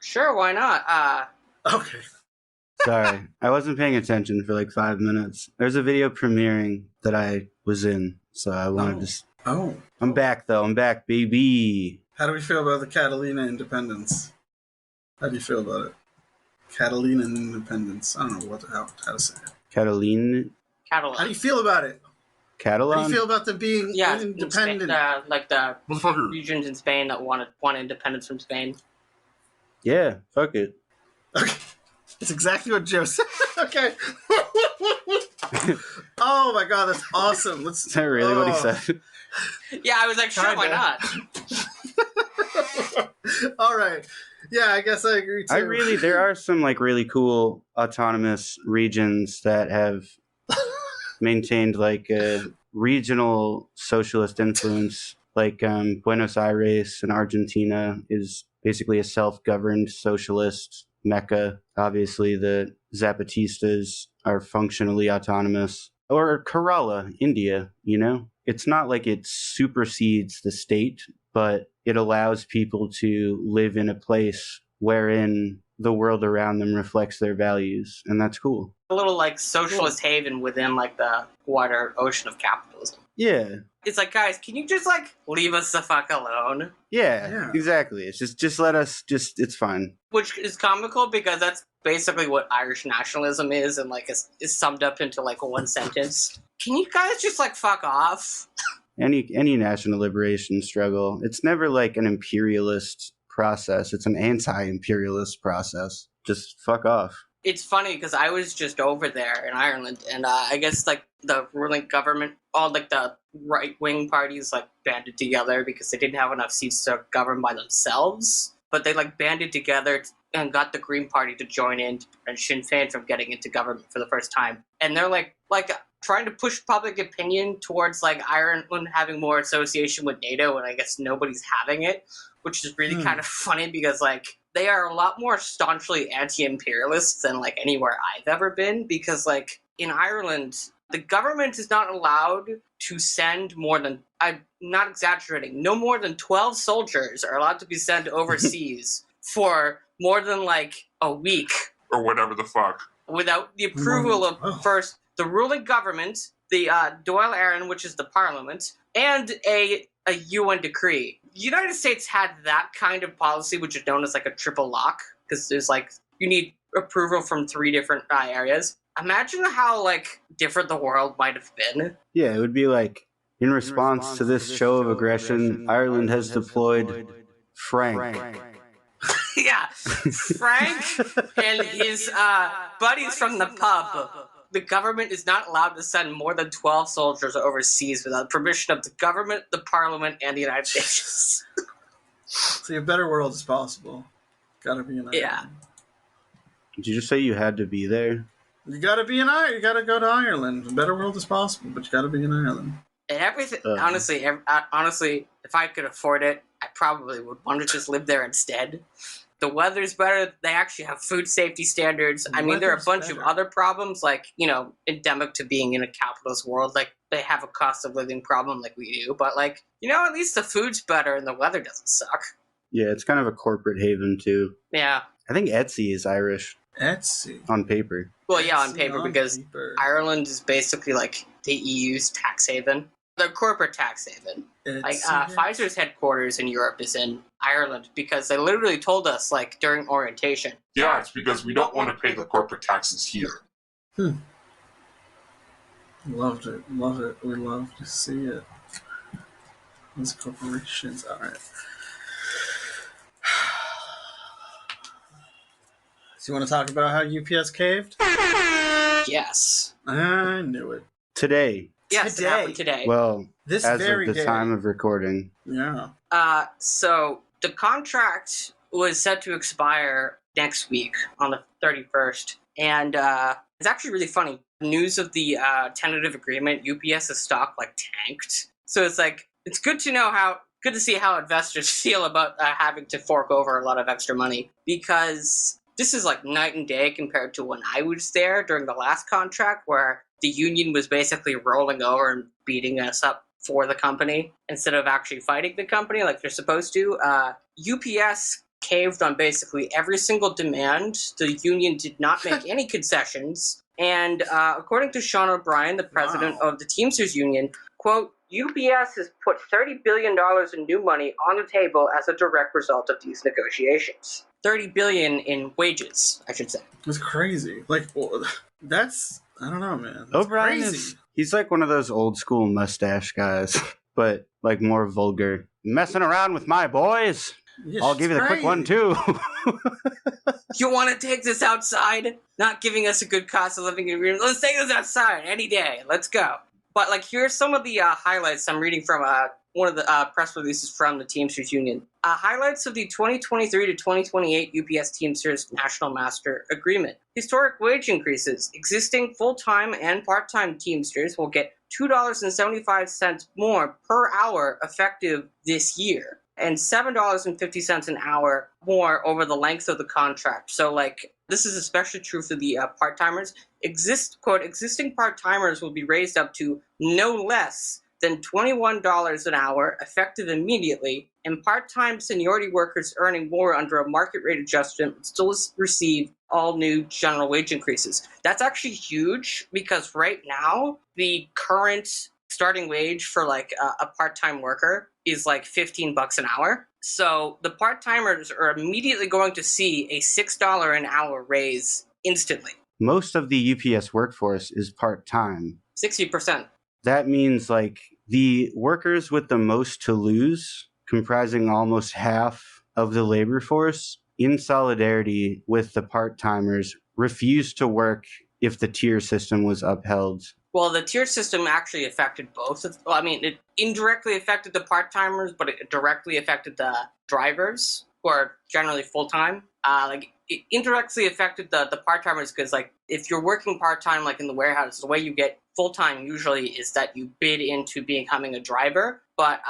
Sure, why not? Okay. Sorry, I wasn't paying attention for like 5 minutes. There's a video premiering that I was in, so I wanted to... Oh. I'm back, though. I'm back, baby. How do we feel about the Catalina independence? How do you feel about it? Catalina independence. I don't know how to say it. Catalan? Catalan. How do you feel about it? Catalan? How do you feel about them being Yeah, independent? in Spain, like the Motherfucker. regions in Spain that want independence from Spain. Yeah, fuck it. Okay. It's exactly what Joe said. Okay. Oh my god, that's awesome. Is that really what he said? Yeah, I was like, sure, why Kinda. not? All right. Yeah, I guess I agree too. There are some like really cool autonomous regions that have maintained like a regional socialist influence. Like Buenos Aires in Argentina is basically a self-governed socialist mecca. Obviously, the Zapatistas are functionally autonomous. Or Kerala, India, you know? It's not like it supersedes the state, but it allows people to live in a place wherein the world around them reflects their values, and that's cool. A little like socialist haven within like the wider ocean of capitalism. Yeah. It's like, guys, can you just like leave us the fuck alone? Yeah, exactly. It's just let us it's fine. Which is comical because that's basically what Irish nationalism is, and like is summed up into like one sentence. Can you guys just like fuck off? Any national liberation struggle, it's never like an imperialist process. It's an anti-imperialist process. Just fuck off. It's funny because I was just over there in Ireland, and I guess like the ruling government, all like the right-wing parties like banded together because they didn't have enough seats to govern by themselves. but they like banded together and got the Green Party to join in and Sinn Féin from getting into government for the first time. And they're like trying to push public opinion towards like Ireland having more association with NATO, and I guess nobody's having it, which is really kind of funny because like they are a lot more staunchly anti-imperialist than like anywhere I've ever been, because like in Ireland, the government is not allowed to send more than, I'm not exaggerating, no more than 12 soldiers are allowed to be sent overseas for more than like a week. Or whatever the fuck. Without the approval of first the ruling government, the Dáil Éireann, which is the parliament, and a UN decree. The United States had that kind of policy, which is known as like a triple lock, because there's like, you need approval from 3 different areas. Imagine how like different the world might have been. Yeah, it would be like, in response to this show of aggression, Ireland has deployed Frank. Yeah, Frank and his buddies from the pub. The government is not allowed to send more than 12 soldiers overseas without permission of the government, the parliament, and the United States. See, a better world is possible. Gotta be in Ireland. Yeah. Did you just say you had to be there? You gotta be in Ireland. You gotta go to Ireland. A better world is possible, but you gotta be in Ireland. And everything, honestly, if I could afford it, I probably would want to just live there instead. The weather's better. They actually have food safety standards. I mean, there are a bunch of other problems, like, you know, endemic to being in a capitalist world. Like, they have a cost of living problem like we do. But, like, you know, at least the food's better and the weather doesn't suck. Yeah, it's kind of a corporate haven, too. Yeah. I think Etsy is Irish. Etsy. On paper. Well, yeah, on paper, because Ireland is basically, like, the EU's tax haven. Their corporate tax haven. Like, Pfizer's headquarters in Europe is in Ireland, because they literally told us, like, during orientation. Yeah, it's because we don't want to pay the corporate taxes here. Loved it. Love it. We love to see it. Those corporations. All right. So you want to talk about how UPS caved? Yes. I knew it. Today. Yes, it happened today. Well, This as very of the day. time of recording. Yeah. So the contract was set to expire next week on the 31st. And it's actually really funny. News of the tentative agreement, UPS's stock like tanked. So it's like, it's good to see how investors feel about having to fork over a lot of extra money, because this is like night and day compared to when I was there during the last contract, where the union was basically rolling over and beating us up for the company instead of actually fighting the company like they're supposed to. UPS caved on basically every single demand. The union did not make any concessions. And according to Sean O'Brien, the president of the Teamsters Union, quote, UPS has put $30 billion in new money on the table as a direct result of these negotiations. $30 billion in wages, I should say. It's crazy. Like, that's, I don't know, man. That's O'Brien crazy. He's like one of those old school mustache guys, but like more vulgar. Messing around with my boys? Yeah, I'll give you the quick one too. You want to take this outside? Not giving us a good cost of living agreement. Let's take this outside any day. Let's go. But like, here's some of the highlights I'm reading from one of the press releases from the Teamsters Union. Highlights of the 2023 to 2028 UPS Teamsters National Master Agreement. Historic wage increases. Existing full-time and part-time Teamsters will get $2.75 more per hour effective this year, and $7.50 an hour more over the length of the contract. So, like, this is especially true for the part-timers. Existing part-timers will be raised up to no less than $21 an hour, effective immediately, and part-time seniority workers earning more under a market rate adjustment will still receive all new general wage increases. That's actually huge, because right now, the current starting wage for like a part-time worker is like $15 an hour. So the part-timers are immediately going to see a $6 an hour raise instantly. Most of the UPS workforce is part-time. 60%. That means like the workers with the most to lose, comprising almost half of the labor force, in solidarity with the part-timers, refused to work if the tier system was upheld. Well, the tier system actually affected both. Well, I mean, it indirectly affected the part-timers, but it directly affected the drivers. who are generally full-time. Like, it indirectly affected the part-timers because, like, if you're working part-time, like in the warehouse, the way you get full-time usually is that you bid into becoming a driver. But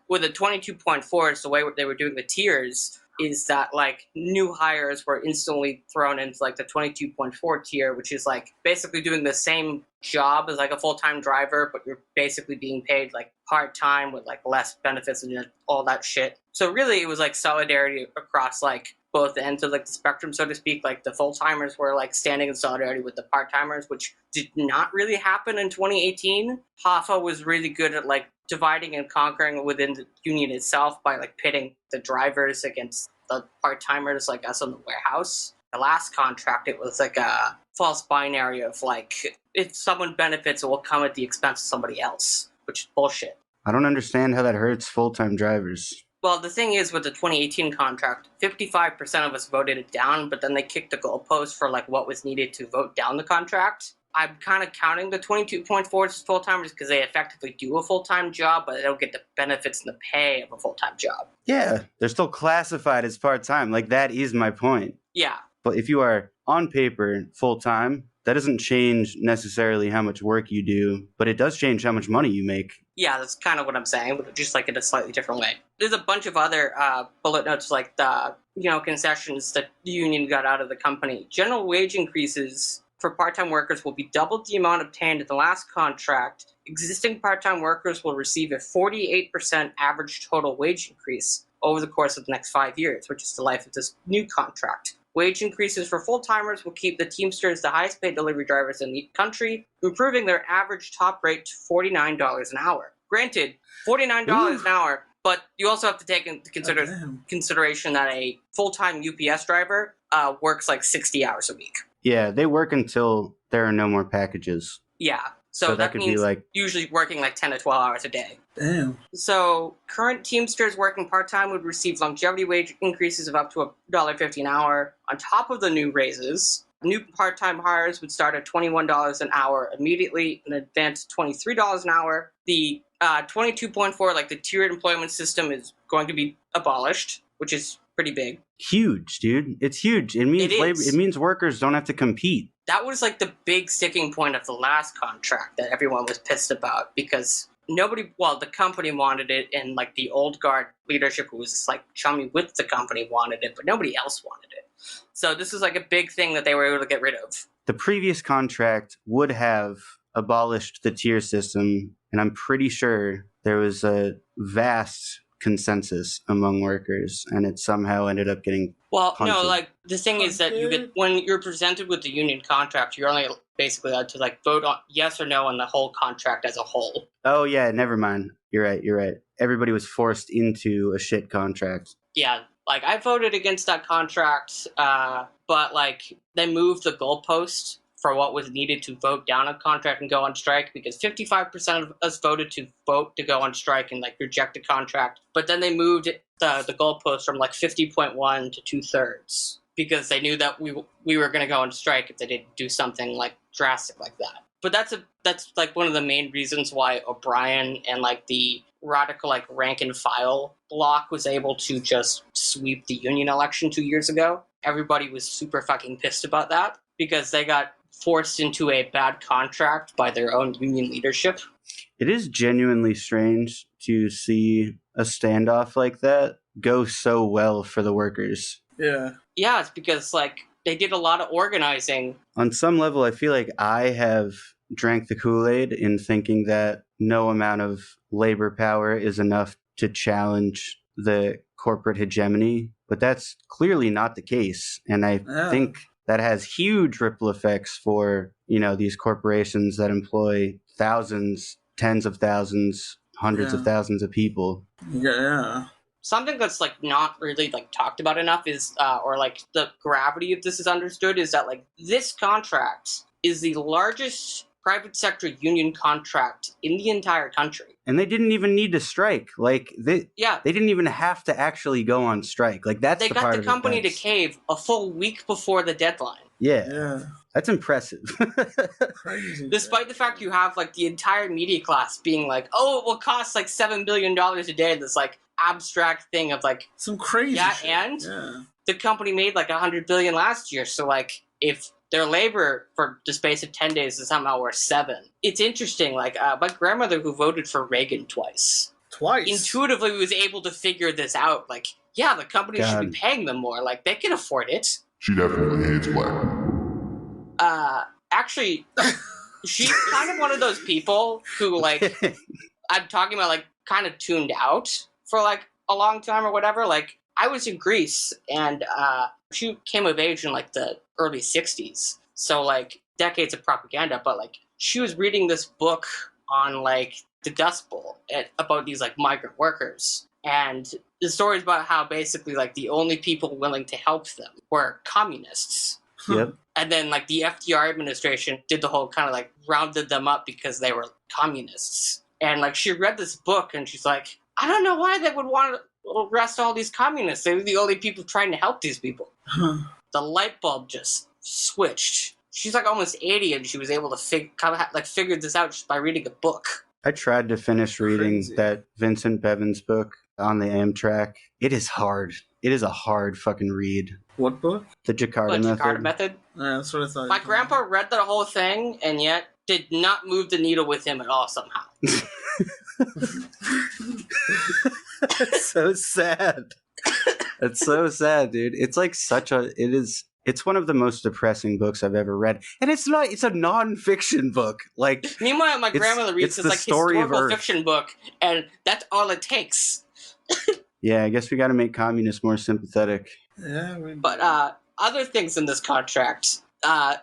with the 22.4, it's the way they were doing the tiers, is that like new hires were instantly thrown into like the 22.4 tier, which is like basically doing the same job as like a full-time driver, but you're basically being paid like part-time with like less benefits and all that shit. So really it was like solidarity across like both ends of like the spectrum, so to speak. Like the full-timers were like standing in solidarity with the part-timers, which did not really happen in 2018. Hoffa was really good at like dividing and conquering within the union itself by like pitting the drivers against the part-timers like us in the warehouse. The last contract, it was like a false binary of like, if someone benefits, it will come at the expense of somebody else, which is bullshit. I don't understand how that hurts full-time drivers. Well, the thing is, with the 2018 contract, 55% of us voted it down, but then they kicked the goalpost for like what was needed to vote down the contract. I'm kind of counting the 22.4 as full-timers because they effectively do a full-time job, but they don't get the benefits and the pay of a full-time job. Yeah, they're still classified as part-time. Like, that is my point. Yeah. But if you are on paper full-time, that doesn't change necessarily how much work you do, but it does change how much money you make. Yeah, that's kind of what I'm saying, but just like in a slightly different way. There's a bunch of other bullet notes, like the concessions that the union got out of the company. General wage increases for part-time workers will be double the amount obtained in the last contract. Existing part-time workers will receive a 48% average total wage increase over the course of the next 5 years, which is the life of this new contract. Wage increases for full-timers will keep the Teamsters the highest-paid delivery drivers in the country, improving their average top rate to $49 an hour. Granted, $49 an hour, but you also have to take into consideration that a full-time UPS driver works like 60 hours a week. Yeah, they work until there are no more packages. Yeah, so that could means be like usually working like 10 to 12 hours a day. Damn. So current Teamsters working part-time would receive longevity wage increases of up to $1.50 an hour. On top of the new raises, new part-time hires would start at $21 an hour immediately and advance to $23 an hour. The 22.4, like the tiered employment system, is going to be abolished, which is pretty big. Huge, dude. It's huge. It means it means workers don't have to compete. That was like the big sticking point of the last contract that everyone was pissed about, because the company wanted it, and like the old guard leadership who was just like chummy with the company wanted it, but nobody else wanted it. So this was like a big thing that they were able to get rid of. The previous contract would have abolished the tier system, and I'm pretty sure there was a vast consensus among workers, and it somehow ended up getting punted. No, like the thing is that you get, when you're presented with the union contract, you're only basically allowed to like vote on yes or no on the whole contract as a whole. Oh yeah, never mind. You're right. Everybody was forced into a shit contract. Yeah, like I voted against that contract, but like they moved the goalpost for what was needed to vote down a contract and go on strike, because 55% of us voted to vote to go on strike and like reject the contract. But then they moved the goalpost from like 50.1 to 2/3 because they knew that we were going to go on strike if they didn't do something like drastic like that. But that's like one of the main reasons why O'Brien and like the radical like rank and file bloc was able to just sweep the union election 2 years ago. Everybody was super fucking pissed about that because they got forced into a bad contract by their own union leadership. It is genuinely strange to see a standoff like that go so well for the workers. Yeah. Yeah, it's because like they did a lot of organizing. On some level, I feel like I have drank the Kool-Aid in thinking that no amount of labor power is enough to challenge the corporate hegemony, but that's clearly not the case. And I think that has huge ripple effects for, these corporations that employ thousands, tens of thousands, hundreds of thousands of people. Yeah. Something that's like not really like talked about enough is, or like the gravity of this is understood, is that like this contract is the largest private sector union contract in the entire country. And they didn't even need to strike. Like they didn't even have to actually go on strike. Like that's they the part got the company to cave a full week before the deadline. Yeah. That's impressive. Crazy. Despite the fact you have like the entire media class being like, oh, it will cost like $7 billion a day. This like abstract thing of like, some crazy yeah, shit. and Yeah. the company made like $100 billion last year. So like, if their labor for the space of 10 days is somehow worth 7, it's interesting. Like my grandmother, who voted for Reagan twice, intuitively was able to figure this out. Like, yeah, the company should be paying them more. Like, they can afford it. She definitely hates black people. Actually, she's kind of one of those people who, like, I'm talking about, like, kind of tuned out for, like, a long time or whatever. Like, I was in Greece, and she came of age in, like, the early 60s. So, like, decades of propaganda. But, like, she was reading this book on, like, the Dust Bowl about these, like, migrant workers. And the story is about how basically, like, the only people willing to help them were communists. Yep. And then, like, the FDR administration did the whole kind of, like, rounded them up because they were communists. And, like, she read this book, and she's like, I don't know why they would want to arrest all these communists. They were the only people trying to help these people. The light bulb just switched. She's, like, almost 80, and she was able to figure this out just by reading a book. I tried to finish reading that Vincent Bevins book on the Amtrak. It is hard. It is a hard fucking read. What book? The Jakarta Method. Yeah, that's what I thought. My grandpa read the whole thing and yet did not move the needle with him at all somehow. That's so sad. That's so sad, dude. It's like it's one of the most depressing books I've ever read. And it's a non-fiction book. Like, meanwhile, my grandmother reads this like historical fiction book, and that's all it takes. Yeah, I guess we got to make communists more sympathetic. Yeah, but other things in this contract,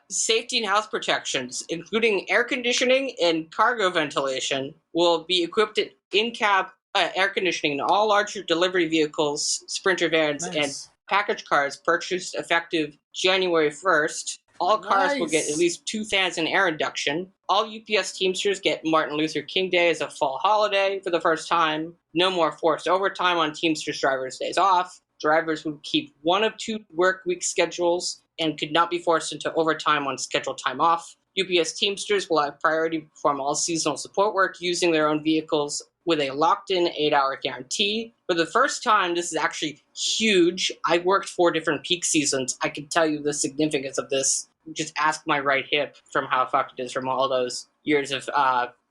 safety and health protections, including air conditioning and cargo ventilation, will be equipped in in-cab air conditioning in all larger delivery vehicles, Sprinter vans, and package cars purchased effective January 1st. All cars will get at least 2 fans and air induction. All UPS Teamsters get Martin Luther King Day as a fall holiday for the first time. No more forced overtime on Teamsters drivers' days off. Drivers would keep 1 of 2 work week schedules and could not be forced into overtime on scheduled time off. UPS Teamsters will have priority to perform all seasonal support work using their own vehicles with a locked-in 8-hour guarantee. For the first time, this is actually huge. I worked 4 different peak seasons. I can tell you the significance of this. Just ask my right hip from how fucked it is from all those years of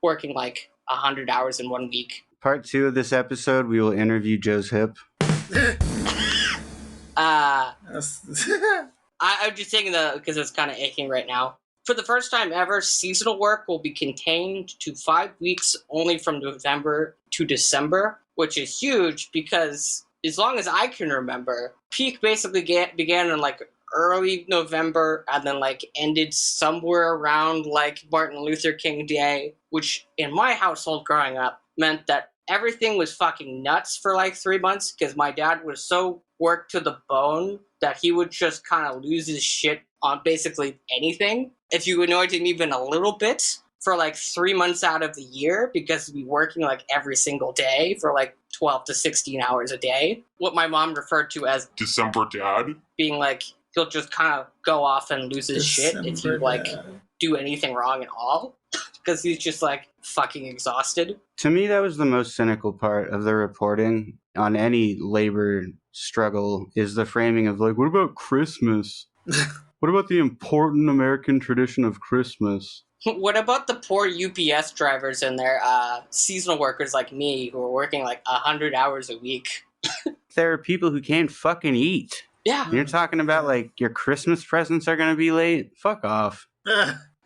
working like 100 hours in 1 week. Part 2 of this episode, we will interview Joe's hip. I'm just taking because it's kind of aching right now. For the first time ever, seasonal work will be contained to 5 weeks only from November to December, which is huge because as long as I can remember, peak basically began in like early November and then like ended somewhere around like Martin Luther King Day, which in my household growing up meant that everything was fucking nuts for like 3 months because my dad was so worked to the bone that he would just kind of lose his shit on basically anything. If you annoyed him even a little bit for like 3 months out of the year because he'd be working like every single day for like 12 to 16 hours a day. What my mom referred to as December Dad. Being like, he'll just kind of go off and lose his shit if you like do anything wrong at all. Because he's just like fucking exhausted. To me, that was the most cynical part of the reporting on any labor struggle is the framing of like, what about Christmas? What about the important American tradition of Christmas? What about the poor UPS drivers and their seasonal workers like me who are working like 100 hours a week? There are people who can't fucking eat. Yeah. You're talking about like your Christmas presents are going to be late? Fuck off.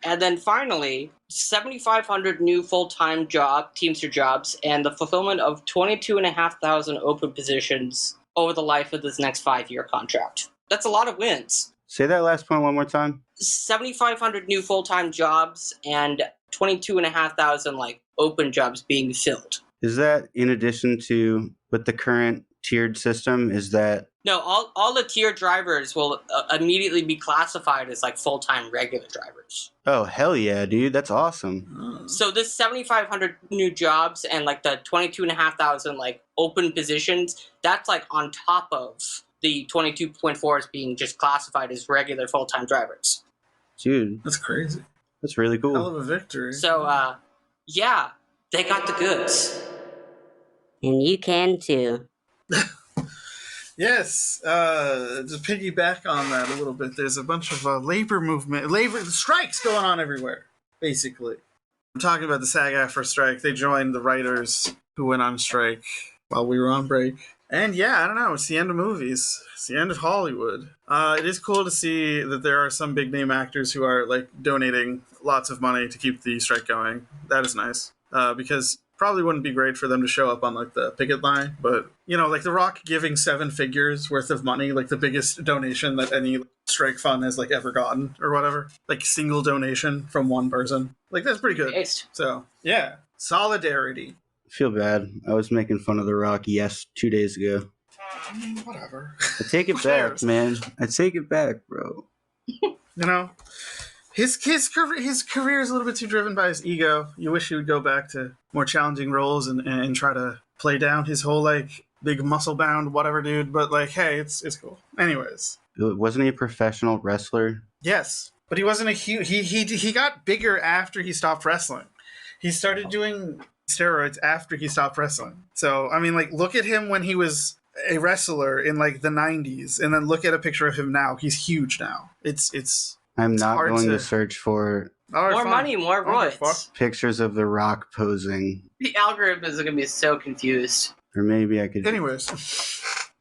And then finally, 7,500 new full-time Teamster jobs and the fulfillment of 22,500 open positions over the life of this next 5-year contract. That's a lot of wins. Say that last point one more time. 7,500 new full-time jobs and 22,500 like open jobs being filled. Is that in addition to with the current tiered system? Is that no? All the tier drivers will immediately be classified as like full-time regular drivers. Oh hell yeah, dude! That's awesome. So this 7,500 new jobs and like the 22,500 like open positions, that's like on top of the 22.4s being just classified as regular full-time drivers. Dude, That's crazy. that's really Hell cool. of a victory. So, yeah, they got the goods. And you can too. Yes, to piggyback on that a little bit, there's a bunch of labor strikes going on everywhere, basically. I'm talking about the SAG-AFTRA strike. They joined the writers who went on strike while we were on break. And yeah, I don't know, it's the end of movies. It's the end of Hollywood. It is cool to see that there are some big name actors who are like donating lots of money to keep the strike going. That is nice. Because probably wouldn't be great for them to show up on like the picket line, but you know, like The Rock giving 7 figures worth of money, like the biggest donation that any strike fund has like ever gotten or whatever, like single donation from one person, like that's pretty good. Based. So yeah, solidarity. I feel bad. I was making fun of The Rock 2 days ago. Whatever. I take it Who back, cares? man. I take it back, bro. You know, his career is a little bit too driven by his ego. You wish he would go back to more challenging roles and try to play down his whole like big muscle bound whatever dude. But like, hey, it's cool. Anyways, Wasn't he a professional wrestler? yes, but he wasn't a huge. He got bigger after he stopped wrestling. He started doing steroids after he stopped wrestling. So I mean, like, look at him when he was a wrestler in like the 90s, and then look at a picture of him now. He's huge now. It's I'm It's not hard going to to- search for all right, More fine. money, more Oh, fuck. roids. pictures of The Rock posing. The algorithms are going to be so confused. Or maybe I could... Anyways,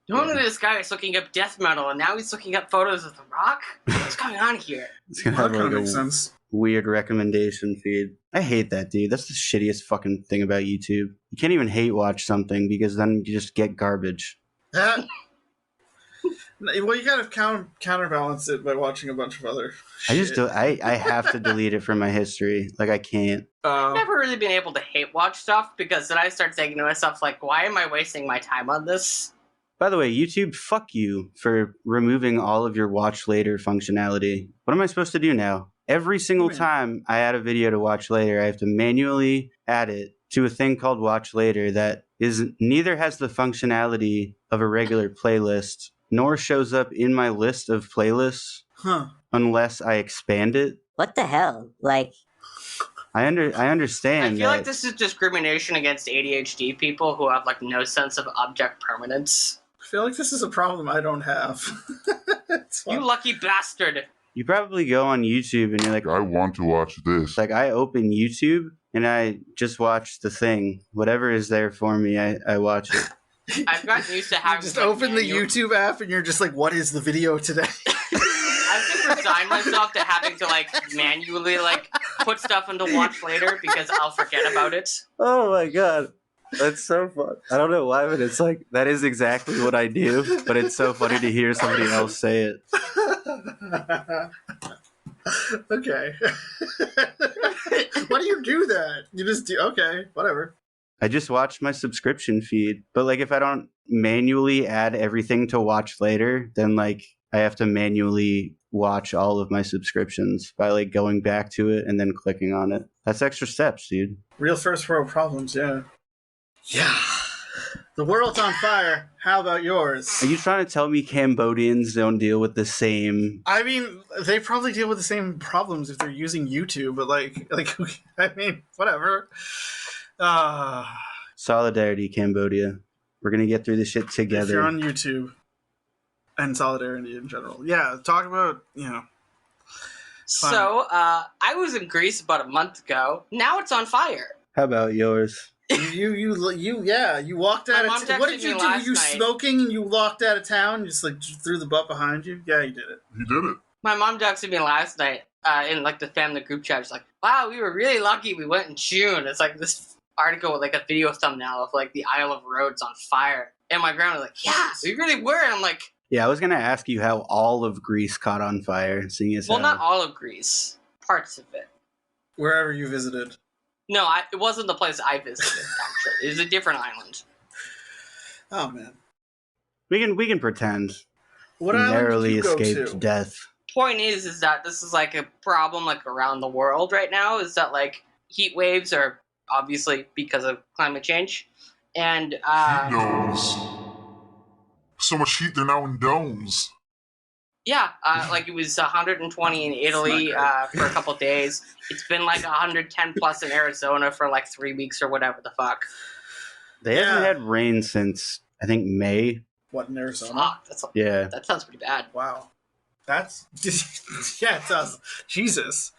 One of this guy is looking up death metal, and now he's looking up photos of The Rock? What's going on here? It's going to that have kind of like makes a sense. weird recommendation feed. I hate that, dude. That's the shittiest fucking thing about YouTube. You can't even hate watch something because then you just get garbage. That. Well, you gotta counterbalance it by watching a bunch of other. I just shit. do. I have to delete it from my history. Like I can't. I've never really been able to hate watch stuff, because then I start thinking to myself, like, why am I wasting my time on this? By the way, YouTube, fuck you for removing all of your watch later functionality. What am I supposed to do now? Every single Man. time I add a video to watch later, I have to manually add it to a thing called watch later that is neither has the functionality of a regular playlist nor shows up in my list of playlists Huh. unless I expand it. What the hell? Like, I I understand feel that. like this is discrimination against ADHD people who have, like, no sense of object permanence. I feel like this is a problem I don't have. It's fine. You lucky bastard! You probably go on YouTube and you're like, I want to watch this. like I open YouTube and I just watch the thing. Whatever is there for me, I watch it. I've gotten used to You having just like, open the manual- YouTube app and you're just like, what is the video today? I've just resigned myself to having to, like, manually, like, put stuff into watch later because I'll forget about it. Oh my god. That's so fun. I don't know why, but it's like, that is exactly what I do. But it's so funny to hear somebody else say it. Okay. Why do you do that? You just do, okay, whatever. I just watch my subscription feed. But like, if I don't manually add everything to watch later, then like, I have to manually watch all of my subscriptions by like going back to it and then clicking on it. That's extra steps, dude. Real first world problems, yeah. Yeah. The world's on fire. How about yours? Are you trying to tell me Cambodians don't deal with the same? I mean, they probably deal with the same problems if they're using YouTube, but like, I mean, whatever. Solidarity, Cambodia. We're gonna get through this shit If you're together. on YouTube and solidarity in general, yeah, talk about, you know. Fine. So, I was in Greece about a month ago. Now it's on fire. How about yours? You walked out mom of town. What did texted you me do? Were last you night. smoking and you walked out of town? Just like threw the butt behind you? Yeah, you did it. He did it. My mom texted me last night in, like, the family group chat. She's like, wow, we were really lucky we went in June. It's like this article with, like, a video thumbnail of, like, the Isle of Rhodes on fire. And my grandma was like, yeah, we really were. And I'm like, Yeah, I was gonna ask you how all of Greece caught on fire, seeing as well, how- not all of Greece. Parts of it. Wherever you visited. No, it wasn't the place I visited, actually. It was a different island. Oh man. we can pretend. What He island did narrowly you go escaped to? death. Point is that this is, like, a problem, like, around the world right now, is that, like, heat waves are obviously because of climate change. And, Heat domes. So much heat, they're now in domes. Yeah, like it was 120 in Italy for a couple days. It's been like 110 plus in Arizona for like 3 weeks or whatever the fuck. They haven't had rain since, I think, May. What, in Arizona? Fuck, Yeah. that sounds pretty bad. Wow. That's... yeah, it does. Jesus.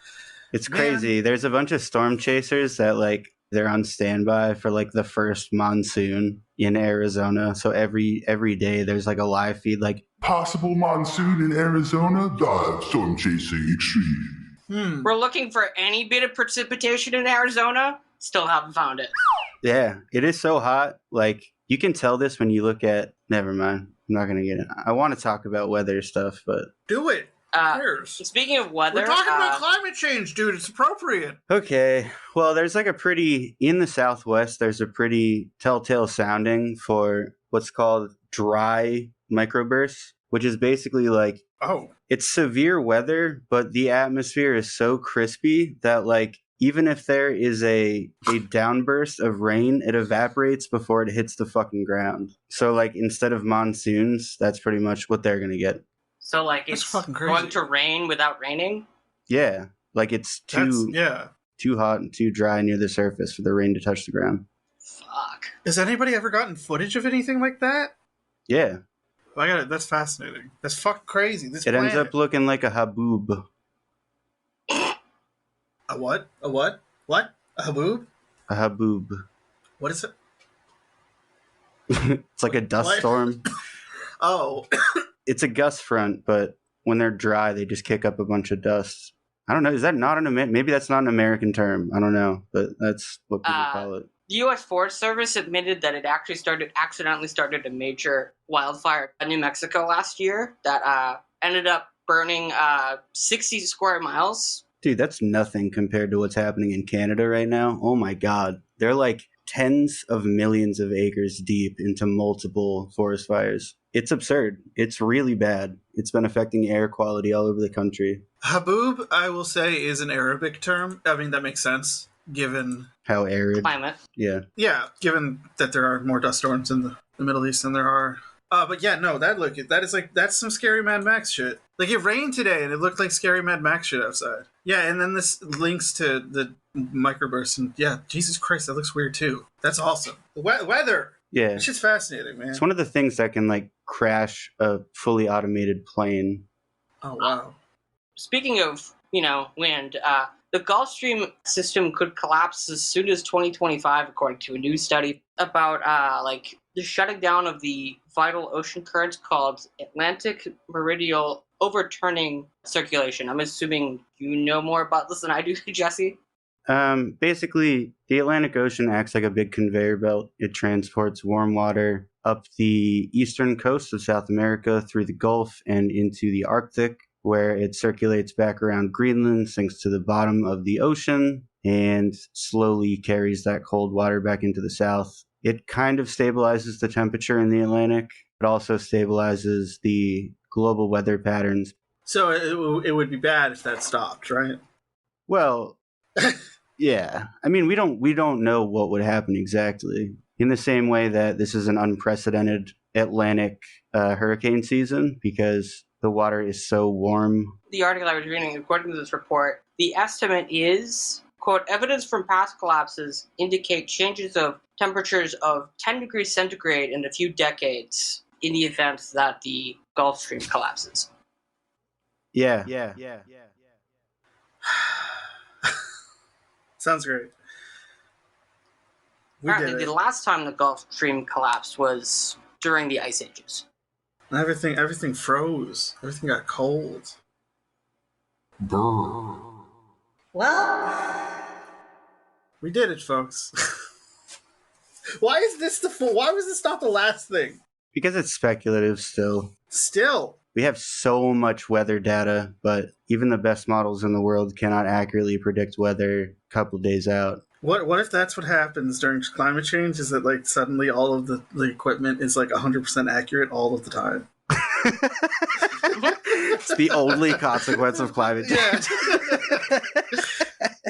It's crazy. There's a bunch of storm chasers that, like, they're on standby for, like, the first monsoon in Arizona. So every day there's, like, a live feed, like, Possible monsoon in Arizona, dive storm chasing extreme. We're looking for any bit of precipitation in Arizona. Still haven't found it. yeah, it is so hot. Like, you can tell this when you look at... Never mind. I'm not going to get it. I want to talk about weather stuff, but... Do it. Speaking of weather... We're talking about climate change, dude. It's appropriate. Okay. Well, there's like in the Southwest, there's a pretty telltale sounding for what's called dry microbursts, which is basically like, it's severe weather, but the atmosphere is so crispy that, like, even if there is a downburst of rain, it evaporates before it hits the fucking ground. So, like, instead of monsoons, that's pretty much what they're going to get. So, like, it's going to rain without raining? Yeah. Like, it's too hot and too dry near the surface for the rain to touch the ground. Fuck. Has anybody ever gotten footage of anything like that? Yeah. I got it. That's fascinating. That's fucking crazy. This ends up looking like a haboob. A what? A what? What? A haboob? A haboob. What is it? It's like a dust storm. It's a gust front, but when they're dry, they just kick up a bunch of dust. I don't know. Is that not maybe that's not an American term. I don't know, but that's what people call it. The U.S. Forest Service admitted that it actually accidentally started a major wildfire in New Mexico last year that ended up burning 60 square miles. Dude, that's nothing compared to what's happening in Canada right now. Oh my God. They're like tens of millions of acres deep into multiple forest fires. It's absurd. It's really bad. It's been affecting air quality all over the country. Haboob, I will say, is an Arabic term. I mean, that makes sense, given... how arid. Climate. Yeah. Yeah, given that there are more dust storms in the Middle East than there are... but yeah, no, that's some scary Mad Max shit. Like, it rained today, and it looked like scary Mad Max shit outside. Yeah, and then this links to the microbursts, and yeah, Jesus Christ, that looks weird too. That's awesome. The weather! Yeah. It's just fascinating, man. It's one of the things that can, like, crash a fully automated plane. Oh, wow. Speaking of, wind, the Gulf Stream system could collapse as soon as 2025, according to a new study about, the shutting down of the vital ocean currents called Atlantic Meridional Overturning Circulation. I'm assuming you know more about this than I do, Jesse. Basically, the Atlantic Ocean acts like a big conveyor belt. It transports warm water up the eastern coast of South America through the Gulf and into the Arctic, where it circulates back around Greenland, sinks to the bottom of the ocean, and slowly carries that cold water back into the south. It kind of stabilizes the temperature in the Atlantic. It also stabilizes the global weather patterns. So it would be bad if that stopped, right? Well, yeah. I mean, we don't know what would happen exactly. In the same way that this is an unprecedented Atlantic hurricane season because the water is so warm. The article I was reading, according to this report, the estimate is, quote, evidence from past collapses indicate changes of temperatures of 10 degrees centigrade in a few decades in the event that the Gulf Stream collapses. Yeah. Sounds great. Apparently, the last time the Gulf Stream collapsed was during the Ice Ages. Everything froze. Everything got cold. Brr. Well, we did it, folks. Why was this not the last thing? Because it's speculative still. Still. We have so much weather data, but even the best models in the world cannot accurately predict weather a couple days out. What if that's what happens during climate change? Is that like suddenly all of the equipment is like 100% accurate all of the time? It's the only consequence of climate change. Yeah.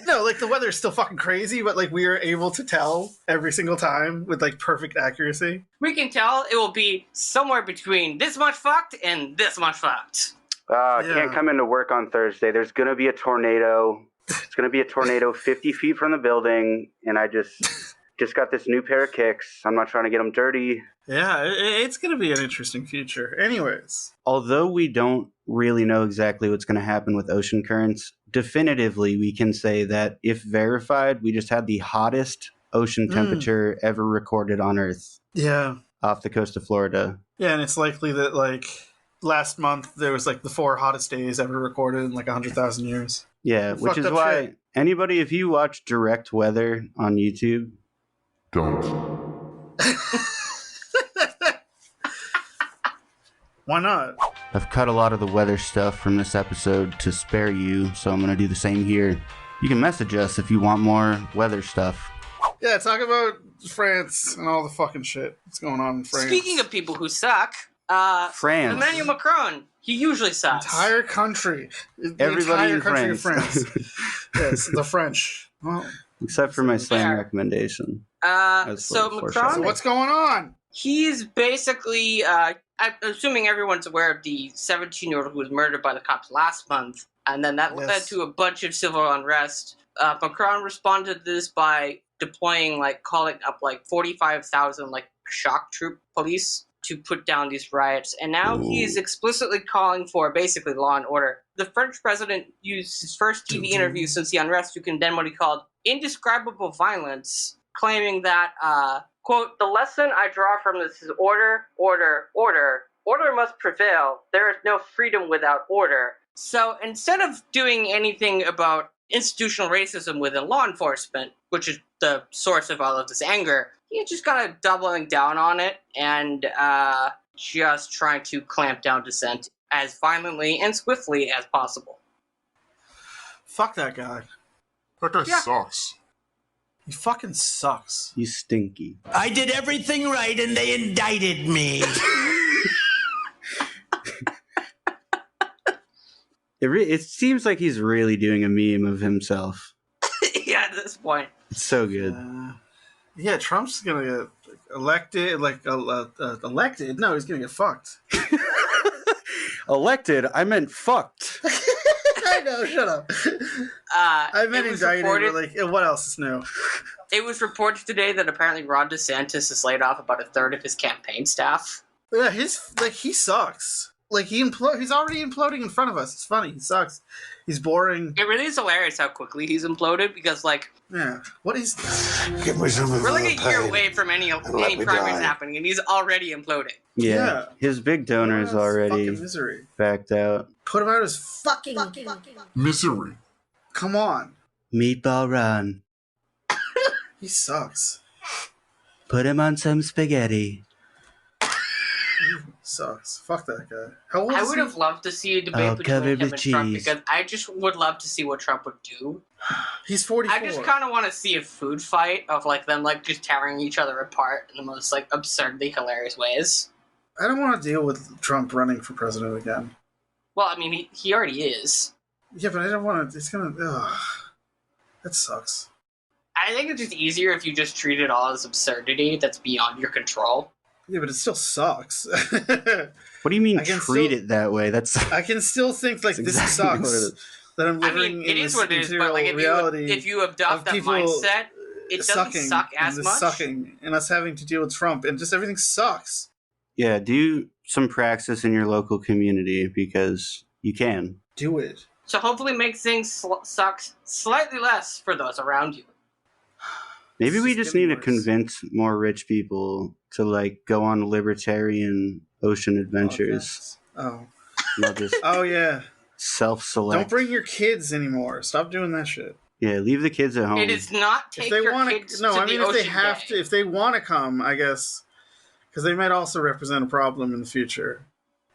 No, like the weather is still fucking crazy, but like we are able to tell every single time with like perfect accuracy. We can tell it will be somewhere between this much fucked and this much fucked. Can't come into work on Thursday. There's going to be a tornado. It's going to be a tornado 50 feet from the building, and I just got this new pair of kicks. I'm not trying to get them dirty. Yeah, it's going to be an interesting future. Anyways. Although we don't really know exactly what's going to happen with ocean currents, definitively we can say that if verified, we just had the hottest ocean temperature ever recorded on Earth. Yeah. Off the coast of Florida. Yeah, and it's likely that, like, last month there was, like, the 4 hottest days ever recorded in, like, 100,000 years. Yeah, which is why anybody, if you watch direct weather on YouTube... Don't. Why not? I've cut a lot of the weather stuff from this episode to spare you, so I'm going to do the same here. You can message us if you want more weather stuff. Yeah, talk about France and all the fucking shit that's going on in France. Speaking of people who suck, France. Emmanuel Macron, he usually sucks. Entire country. Everybody in country France. of France. Yes, the French. Well, except for my slang recommendation. So Macron, so what's going on? He's basically, I'm assuming everyone's aware of the 17-year-old who was murdered by the cops last month, and then that led to a bunch of civil unrest. Macron responded to this by deploying, calling up 45,000 shock troop police to put down these riots, and now he's explicitly calling for basically law and order. The French president used his first TV interview since the unrest to condemn what he called indescribable violence, claiming that, quote, "The lesson I draw from this is order, order, order. Order must prevail. There is no freedom without order." So instead of doing anything about institutional racism within law enforcement, which is the source of all of this anger, he's just kind of doubling down on it and just trying to clamp down dissent as violently and swiftly as possible. Fuck that guy. That guy sucks. He fucking sucks. He's stinky. I did everything right and they indicted me. It seems like he's really doing a meme of himself. Yeah, at this point. It's so good. Yeah, Trump's gonna get elected. Elected? No, he's gonna get fucked. Elected? I meant fucked. I know, shut up. I meant indicted, but what else is new? It was reported today that apparently Ron DeSantis has laid off about a third of his campaign staff. Yeah, he sucks. He's already imploding in front of us. It's funny. He sucks. He's boring. It really is hilarious how quickly he's imploded because, yeah, what is this? Give me some of we're a year away from any primaries happening, and he's already imploding. Yeah. His big donor is already backed out. Put him out as fucking misery. Come on. Meatball Ron. He sucks. Put him on some spaghetti. Sucks. Fuck that guy. How old is I would have loved to see a debate between him and Trump because I just would love to see what Trump would do. He's 44. I just kind of want to see a food fight of them just tearing each other apart in the most absurdly hilarious ways. I don't want to deal with Trump running for president again. Well, I mean, he already is. Yeah, but I don't want to. It's gonna. That sucks. I think it's just easier if you just treat it all as absurdity that's beyond your control. Yeah, but it still sucks. What do you mean treat it that way? I can still think this exactly sucks. That I'm living in this material reality. If you adopt that mindset, it doesn't suck as much. Sucking and us having to deal with Trump and just everything sucks. Yeah, do some praxis in your local community because you can. Do it. So hopefully make things suck slightly less for those around you. Maybe we just need to convince more rich people to go on libertarian ocean adventures. Oh. Just oh yeah. Self-select. Don't bring your kids anymore. Stop doing that shit. Yeah, leave the kids at home. It is not take your kids to the ocean. If they have to, if they want to come, I guess, because they might also represent a problem in the future,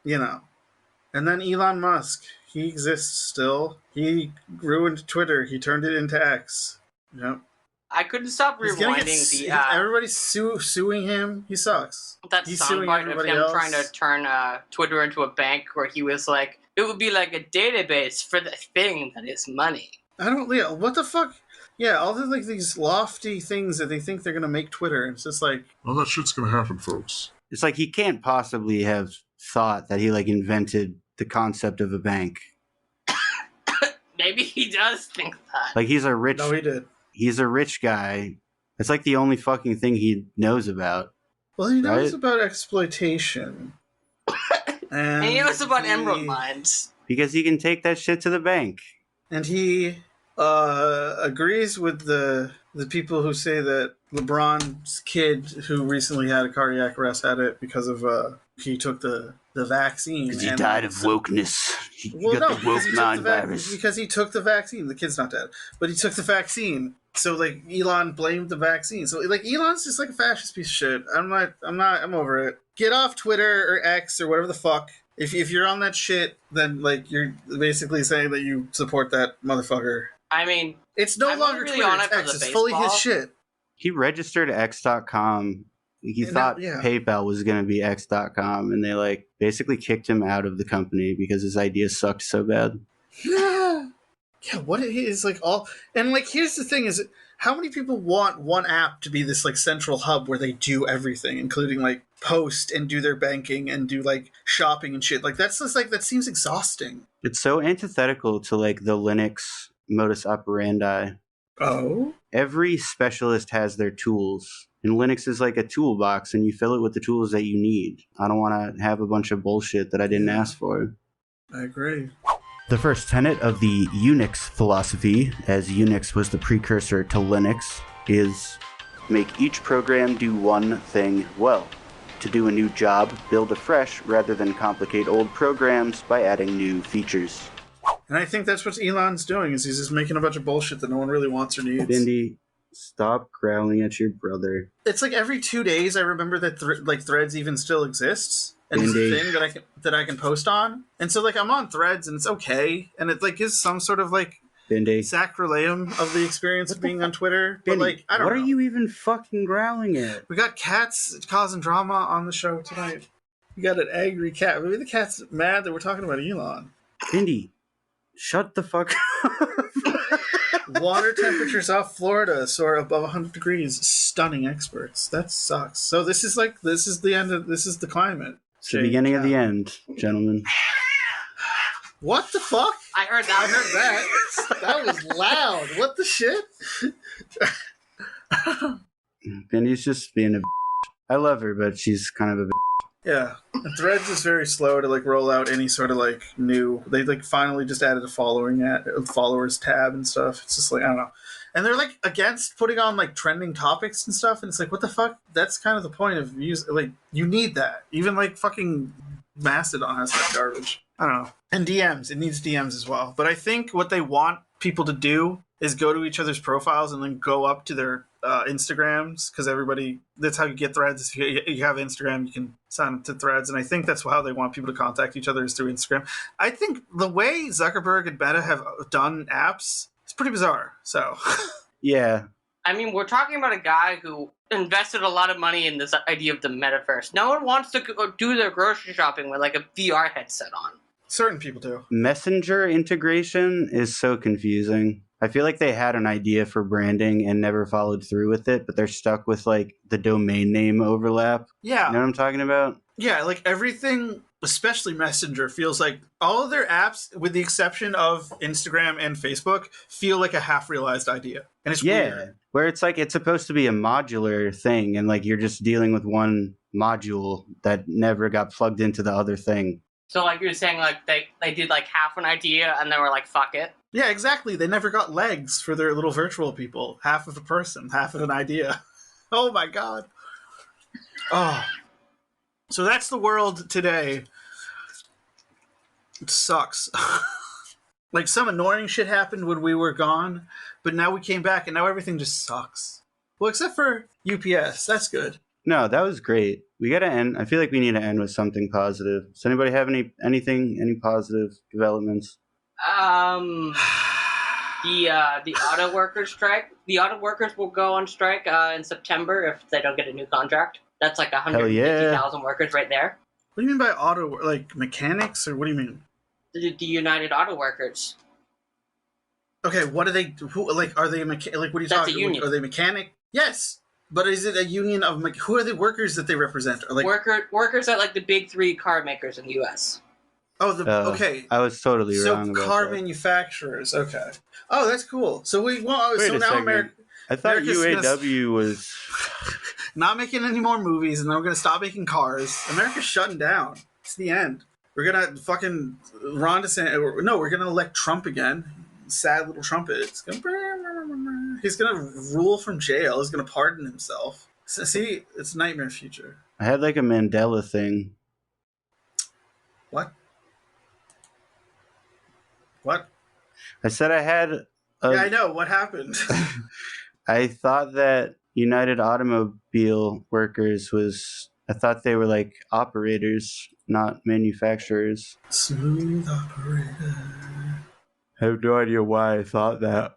And then Elon Musk, he exists still. He ruined Twitter. He turned it into X. Yep. I couldn't stop rewinding everybody's suing him. He sucks. That soundbite of him trying to turn Twitter into a bank, where he was like, "It would be like a database for the thing that is money." What the fuck? Yeah, all the these lofty things that they think they're gonna make Twitter. It's just all that shit's gonna happen, folks. It's he can't possibly have thought that he invented the concept of a bank. Maybe he does think that. Like he's a rich. No, he did. He's a rich guy. It's like the only fucking thing he knows about. Well, he knows Right? about exploitation. And he knows about emerald mines. Because he can take that shit to the bank. And he agrees with the people who say that LeBron's kid, who recently had a cardiac arrest, had it because of he took the vaccine. Because he and died of so- wokeness. He Well, got no, the because woke he, took mind the virus. because he took the vaccine. The kid's not dead, but he took the vaccine. So like Elon blamed the vaccine. So like Elon's just like a fascist piece of shit. I'm over it. Get off Twitter or X or whatever the fuck. If you're on that shit, then like you're basically saying that you support that motherfucker. I mean, It's no I'm longer really Twitter. on It's it for X. the It's fully his baseball. shit. He registered X.com. He And thought that- yeah. PayPal was going to be X.com, and they like basically kicked him out of the company because his idea sucked so bad. Yeah. Yeah, what it is like all and like here's the thing is how many people want one app to be this like central hub where they do everything, including like post and do their banking and do like shopping and shit. Like that's just like that seems exhausting. It's so antithetical to like the Linux modus operandi. Oh? Every specialist has their tools, and Linux is like a toolbox, and you fill it with the tools that you need. I don't want to have a bunch of bullshit that I didn't ask for. I agree. The first tenet of the Unix philosophy, as Unix was the precursor to Linux, is make each program do one thing well. To do a new job, build afresh rather than complicate old programs by adding new features. And I think that's what Elon's doing is he's just making a bunch of bullshit that no one really wants or needs. Bindi, stop growling at your brother. It's like every 2 days I remember that Threads even still exists. And it's a Indeed. thing that I can post on. And so like I'm on Threads and it's okay. And it like is some sort of like Bindi, sacroleum of the experience of being on Twitter. But Bindi, like I don't what know. are you even fucking growling at? We got cats causing drama on the show tonight. We got an angry cat. Maybe the cat's mad that we're talking about Elon. Bindi, shut the fuck up. Water temperatures off Florida soar above 100 degrees. Stunning experts. That sucks. So this is the end of this is the climate. It's the beginning of the end, gentlemen. What the fuck? I heard I that. heard that. That was loud. What the shit? Bindi's just being a b****. I love her, but she's kind of a b****. Yeah. And Threads is very slow to like roll out any sort of like new. They like finally just added a followers tab and stuff. It's just like I don't know. And they're like against putting on like trending topics and stuff. And it's like what the fuck? That's kind of the point of like you need that. Even like fucking Mastodon has that garbage. I don't know. And DMs. It needs DMs as well. But I think what they want people to do is go to each other's profiles and then go up to their Instagrams because that's how you get Threads. If you have Instagram, you can sign up to Threads. And I think that's how they want people to contact each other is through Instagram. I think the way Zuckerberg and Meta have done apps is pretty bizarre. So Yeah. I mean, we're talking about a guy who invested a lot of money in this idea of the metaverse. No one wants to go do their grocery shopping with like a VR headset on. certain people do. Messenger integration is so confusing. I feel like they had an idea for branding and never followed through with it, but they're stuck with like the domain name overlap. Yeah. You know what I'm talking about? Yeah, like everything, especially Messenger, feels like all of their apps, with the exception of Instagram and Facebook, feel like a half-realized idea. And it's weird. Where it's like it's supposed to be a modular thing and like you're just dealing with one module that never got plugged into the other thing. So like you're saying like they did like half an idea and they were like, fuck it. Yeah, exactly. They never got legs for their little virtual people. Half of a person, half of an idea. Oh my god. Oh. So that's the world today. It sucks. Like some annoying shit happened when we were gone, but now we came back and now everything just sucks. Well, except for UPS. That's good. No, that was great. We gotta end. I feel like we need to end with something positive. Does anybody have any positive developments? The auto workers strike. The auto workers will go on strike in September if they don't get a new contract. That's like 150,000 workers right there. What do you mean by auto? Like mechanics, or what do you mean? The United Auto Workers. Okay, what are they? Like, are they like? What are you That's talking? a union. Are they mechanic? Yes, but is it a union of who are the workers that they represent? Or like Workers at like the big three car makers in the U.S. Oh, okay. I was totally wrong about car that. manufacturers. Okay. Oh, that's cool. So Wait so a now second. America. I thought America's UAW was... not making any more movies, and then we're gonna stop making cars. America's shutting down. It's the end. We're gonna fucking Ron DeSantis. No, we're gonna elect Trump again. Sad little trumpet. He's gonna rule from jail. He's gonna pardon himself. See, it's nightmare future. I had like a Mandela thing. What? What? I said I had... Yeah, I know. What happened? I thought that United Automobile Workers was... I thought they were like operators, not manufacturers. Smooth operator. I have no idea why I thought that.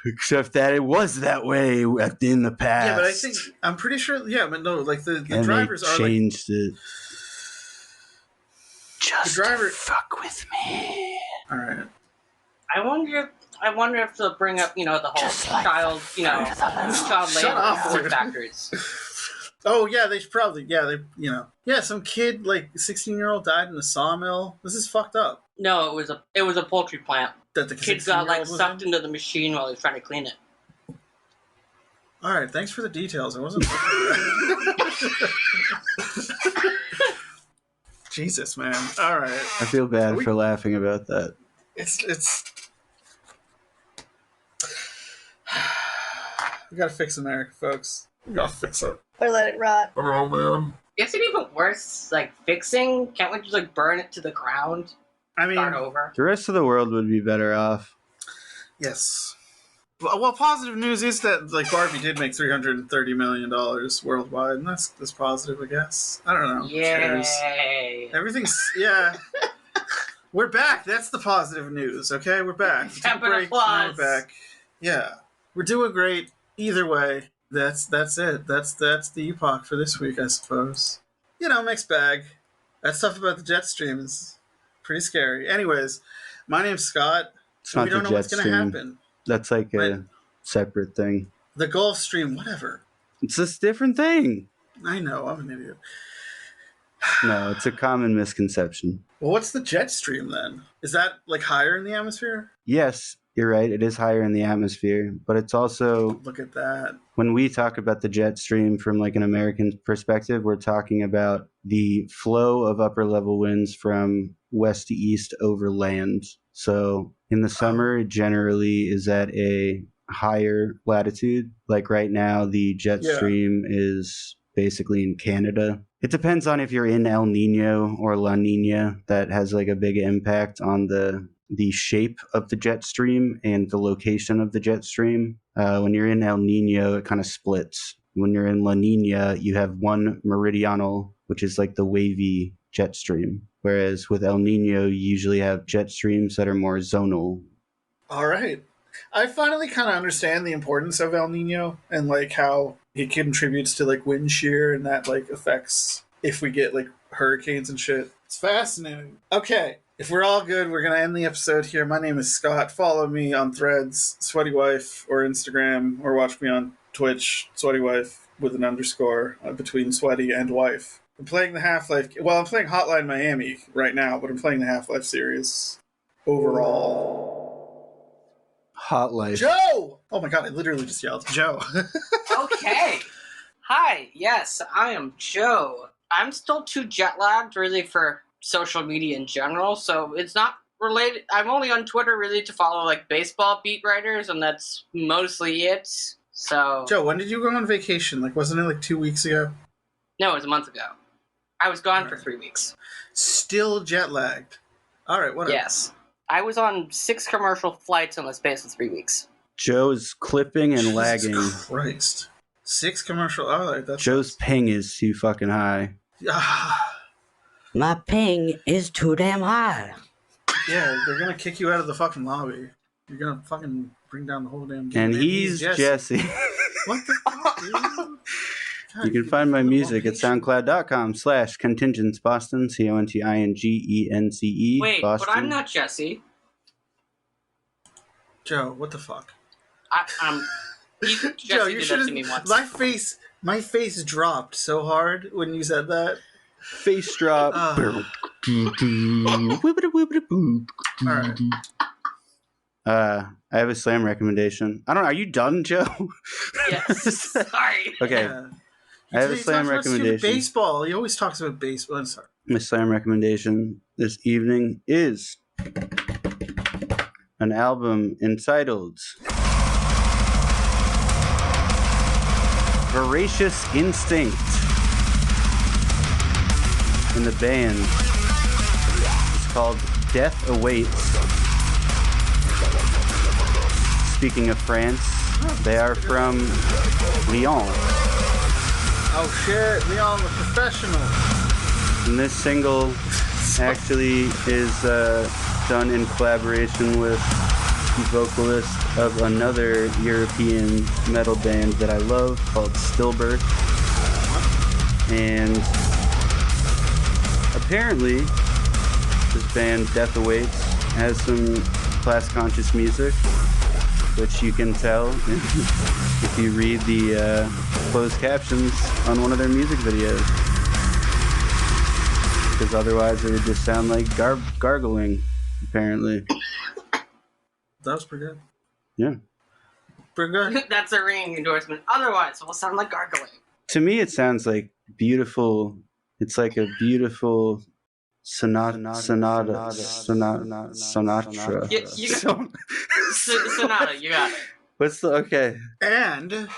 Except that it was that way in the past. Yeah, but I'm pretty sure. Yeah, but no, like the and drivers they are changed it. Just the driver. Fuck with me. All right. I wonder if they'll bring up, the whole child labor in Ford factories. Oh yeah, they should probably. Yeah, some kid like 16-year-old died in a sawmill. This is fucked up. No, it was a poultry plant. That the Kid got like sucked into the machine while he was trying to clean it. All right, thanks for the details. I wasn't. Jesus, man. All right. I feel bad for laughing about that. It's. We gotta fix America, folks. We gotta fix it. Or let it rot. I don't know, man. Is it even worse, like, fixing? Can't we just, like, burn it to the ground? I mean, Start over? The rest of the world would be better off. yes. Well, positive news is that like Barbie did make $330 million worldwide, and that's positive, I guess. I don't know. Yay! Everything's We're back. That's the positive news. Okay, we're back. We took a break, and we're back. Yeah, we're doing great. Either way, that's it. That's the epoch for this week, I suppose. Mixed bag. That stuff about the jet stream is pretty scary. Anyways, my name's Scott. It's not we don't the know jet what's going to stream. happen. That's like a separate thing. The Gulf Stream, whatever. It's a different thing. I know, I'm an idiot. No, it's a common misconception. Well, what's the jet stream then? Is that like higher in the atmosphere? Yes, you're right. It is higher in the atmosphere, but it's also... Look at that. When we talk about the jet stream from like an American perspective, we're talking about the flow of upper level winds from west to east over land. So in the summer, it generally is at a higher latitude. Like right now, the jet stream is basically in Canada. It depends on if you're in El Nino or La Nina. That has like a big impact on the shape of the jet stream and the location of the jet stream. When you're in El Nino, it kind of splits. When you're in La Nina, you have one meridional, which is like the wavy jet stream. Whereas with El Nino, you usually have jet streams that are more zonal. All right. I finally kind of understand the importance of El Nino and like how it contributes to like wind shear and that like affects if we get like hurricanes and shit. It's fascinating. Okay. If we're all good, we're going to end the episode here. My name is Scott. Follow me on Threads, Sweaty Wife, or Instagram, or watch me on Twitch, Sweaty Wife with an underscore between Sweaty and Wife. I'm playing the Half-Life... Well, I'm playing Hotline Miami right now, but I'm playing the Half-Life series overall. Hotlife. Joe! Oh my god, I literally just yelled. Joe. Okay. Hi, yes, I am Joe. I'm still too jet lagged, really, for social media in general, so it's not related. I'm only on Twitter, really, to follow, like, baseball beat writers, and that's mostly it, so... Joe, when did you go on vacation? Like, wasn't it like 2 weeks ago? No, it was a month ago. I was gone for 3 weeks. Still jet lagged. Alright, whatever. Yes. I was on 6 commercial flights in the space of 3 weeks. Joe's clipping and Jesus lagging. Christ. 6 commercial... Alright, that's... Joe's ping is too fucking high. My ping is too damn high. Yeah, they're gonna kick you out of the fucking lobby. You're gonna fucking bring down the whole damn game. And he's Jesse. What the fuck, dude? God, You can find my music at soundcloud.com/contingensboston, CONTINGENCE. Wait, Boston. but I'm not Jesse. Joe, what the fuck? Jesse Joe, you did should that have... to me once. My face dropped so hard when you said that. Face drop. Ah. right. I have a slam recommendation. I don't know. Are you done, Joe? Yes. Sorry. Okay. Yeah. I have a He slam talks about stupid recommendation. baseball. He always talks about baseball. I'm sorry. My slam recommendation this evening is an album entitled Voracious Instinct. And the band is called DeathAwaits. Speaking of France, they are from Lyon. Oh shit, Leon the professional. And this single actually is done in collaboration with the vocalist of another European metal band that I love called Stillbirth. And apparently, this band, DeathAwaits, has some class-conscious music, which you can tell if you read the closed captions on one of their music videos. Because otherwise it would just sound like gargling, apparently. That was pretty good. Yeah. Pretty good. That's a ringing endorsement. Otherwise, it will sound like gargling. To me, it sounds like beautiful. It's like a beautiful Sinatra. Sonata, you got it. What's the okay? And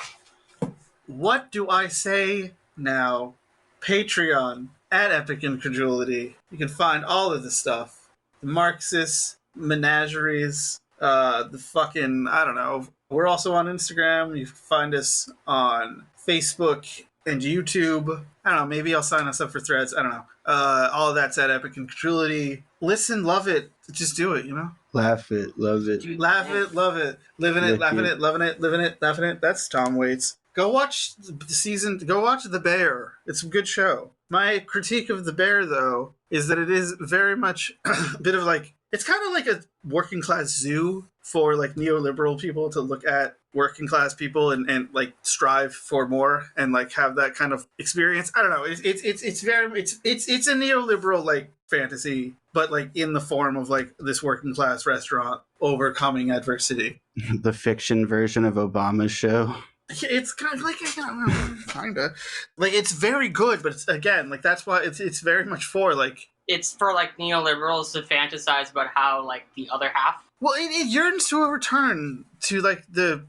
what do I say now? Patreon at Epic Incredulity. You can find all of the stuff. The Marxist menageries, the fucking, I don't know. We're also on Instagram. You can find us on Facebook and YouTube. I don't know, maybe I'll sign us up for Threads. I don't know. All of that's at Epic Incredulity. Listen, love it. Just do it, you know? Laugh it, love it. Laugh it, love it. Living it, laughing it, loving it, living it, laughing it. That's Tom Waits. Go watch the season. Go watch The Bear. It's a good show. My critique of The Bear, though, is that it is very much a bit of like, it's kind of like a working class zoo for like neoliberal people to look at working class people and like strive for more and like have that kind of experience. I don't know. It's a neoliberal like fantasy, but like in the form of like this working class restaurant overcoming adversity. The fiction version of Obama's show. It's kind of like, I don't know, kind of like it's very good, but it's, again, like that's why it's very much for like, It's for like neoliberals to fantasize about how like the other half. well, it yearns to a return to like the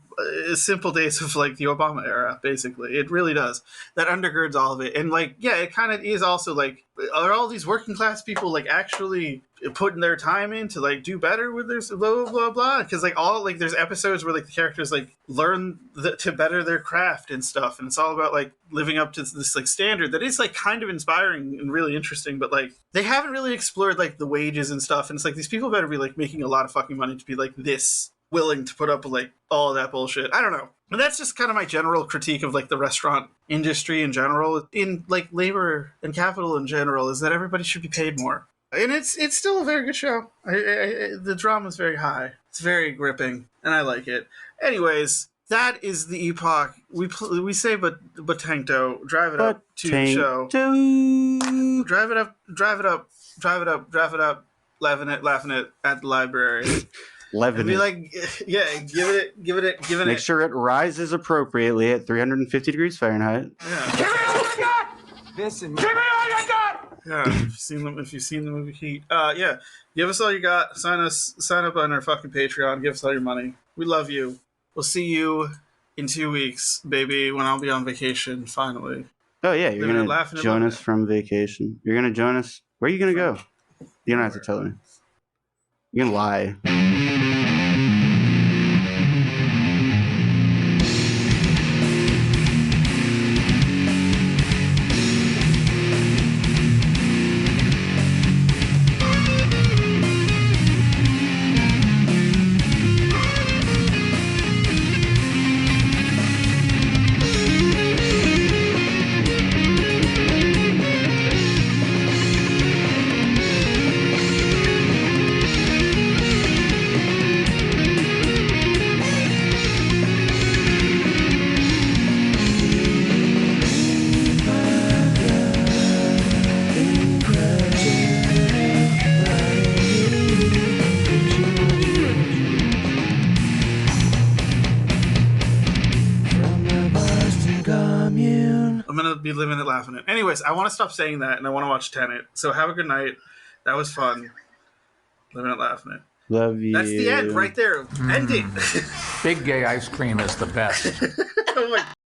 simple days of like the Obama era. Basically, it really does. That undergirds all of it, and like, yeah, it kind of is also like, are all these working class people like actually putting their time in to like do better with their blah blah blah blah? Because like all like there's episodes where like the characters like learn to better their craft and stuff, and it's all about like living up to this like standard that is like kind of inspiring and really interesting, but like they haven't really explored like the wages and stuff, and it's like these people better be like making a lot of fucking money to be like this willing to put up with like all of that bullshit. I don't know. And that's just kind of my general critique of like the restaurant industry in general, in like labor and capital in general, is that everybody should be paid more. And it's still a very good show. The drama's very high. It's very gripping, and I like it. Anyways, that is the epoch. We say but Tankto, drive it up to the show. Drive it up, laughing it at the library. And be like, yeah, give it. Make sure it rises appropriately at 350 degrees Fahrenheit. Yeah. Give me all you got! Listen, Give me all you got! Yeah, if you've seen the movie Heat, yeah, give us all you got. Sign up on our fucking Patreon. Give us all your money. We love you. We'll see you in 2 weeks, baby, when I'll be on vacation finally. Oh yeah, you're Living it, gonna laughing it, join loving us it. from vacation. You're gonna join us. Where are you gonna go? You don't have to tell me. You can lie. be living it, laughing it. Anyways, I want to stop saying that, and I want to watch Tenet. So have a good night. That was fun. Living it, laughing it. Love you. That's the end right there. End it. Big gay ice cream is the best. Oh my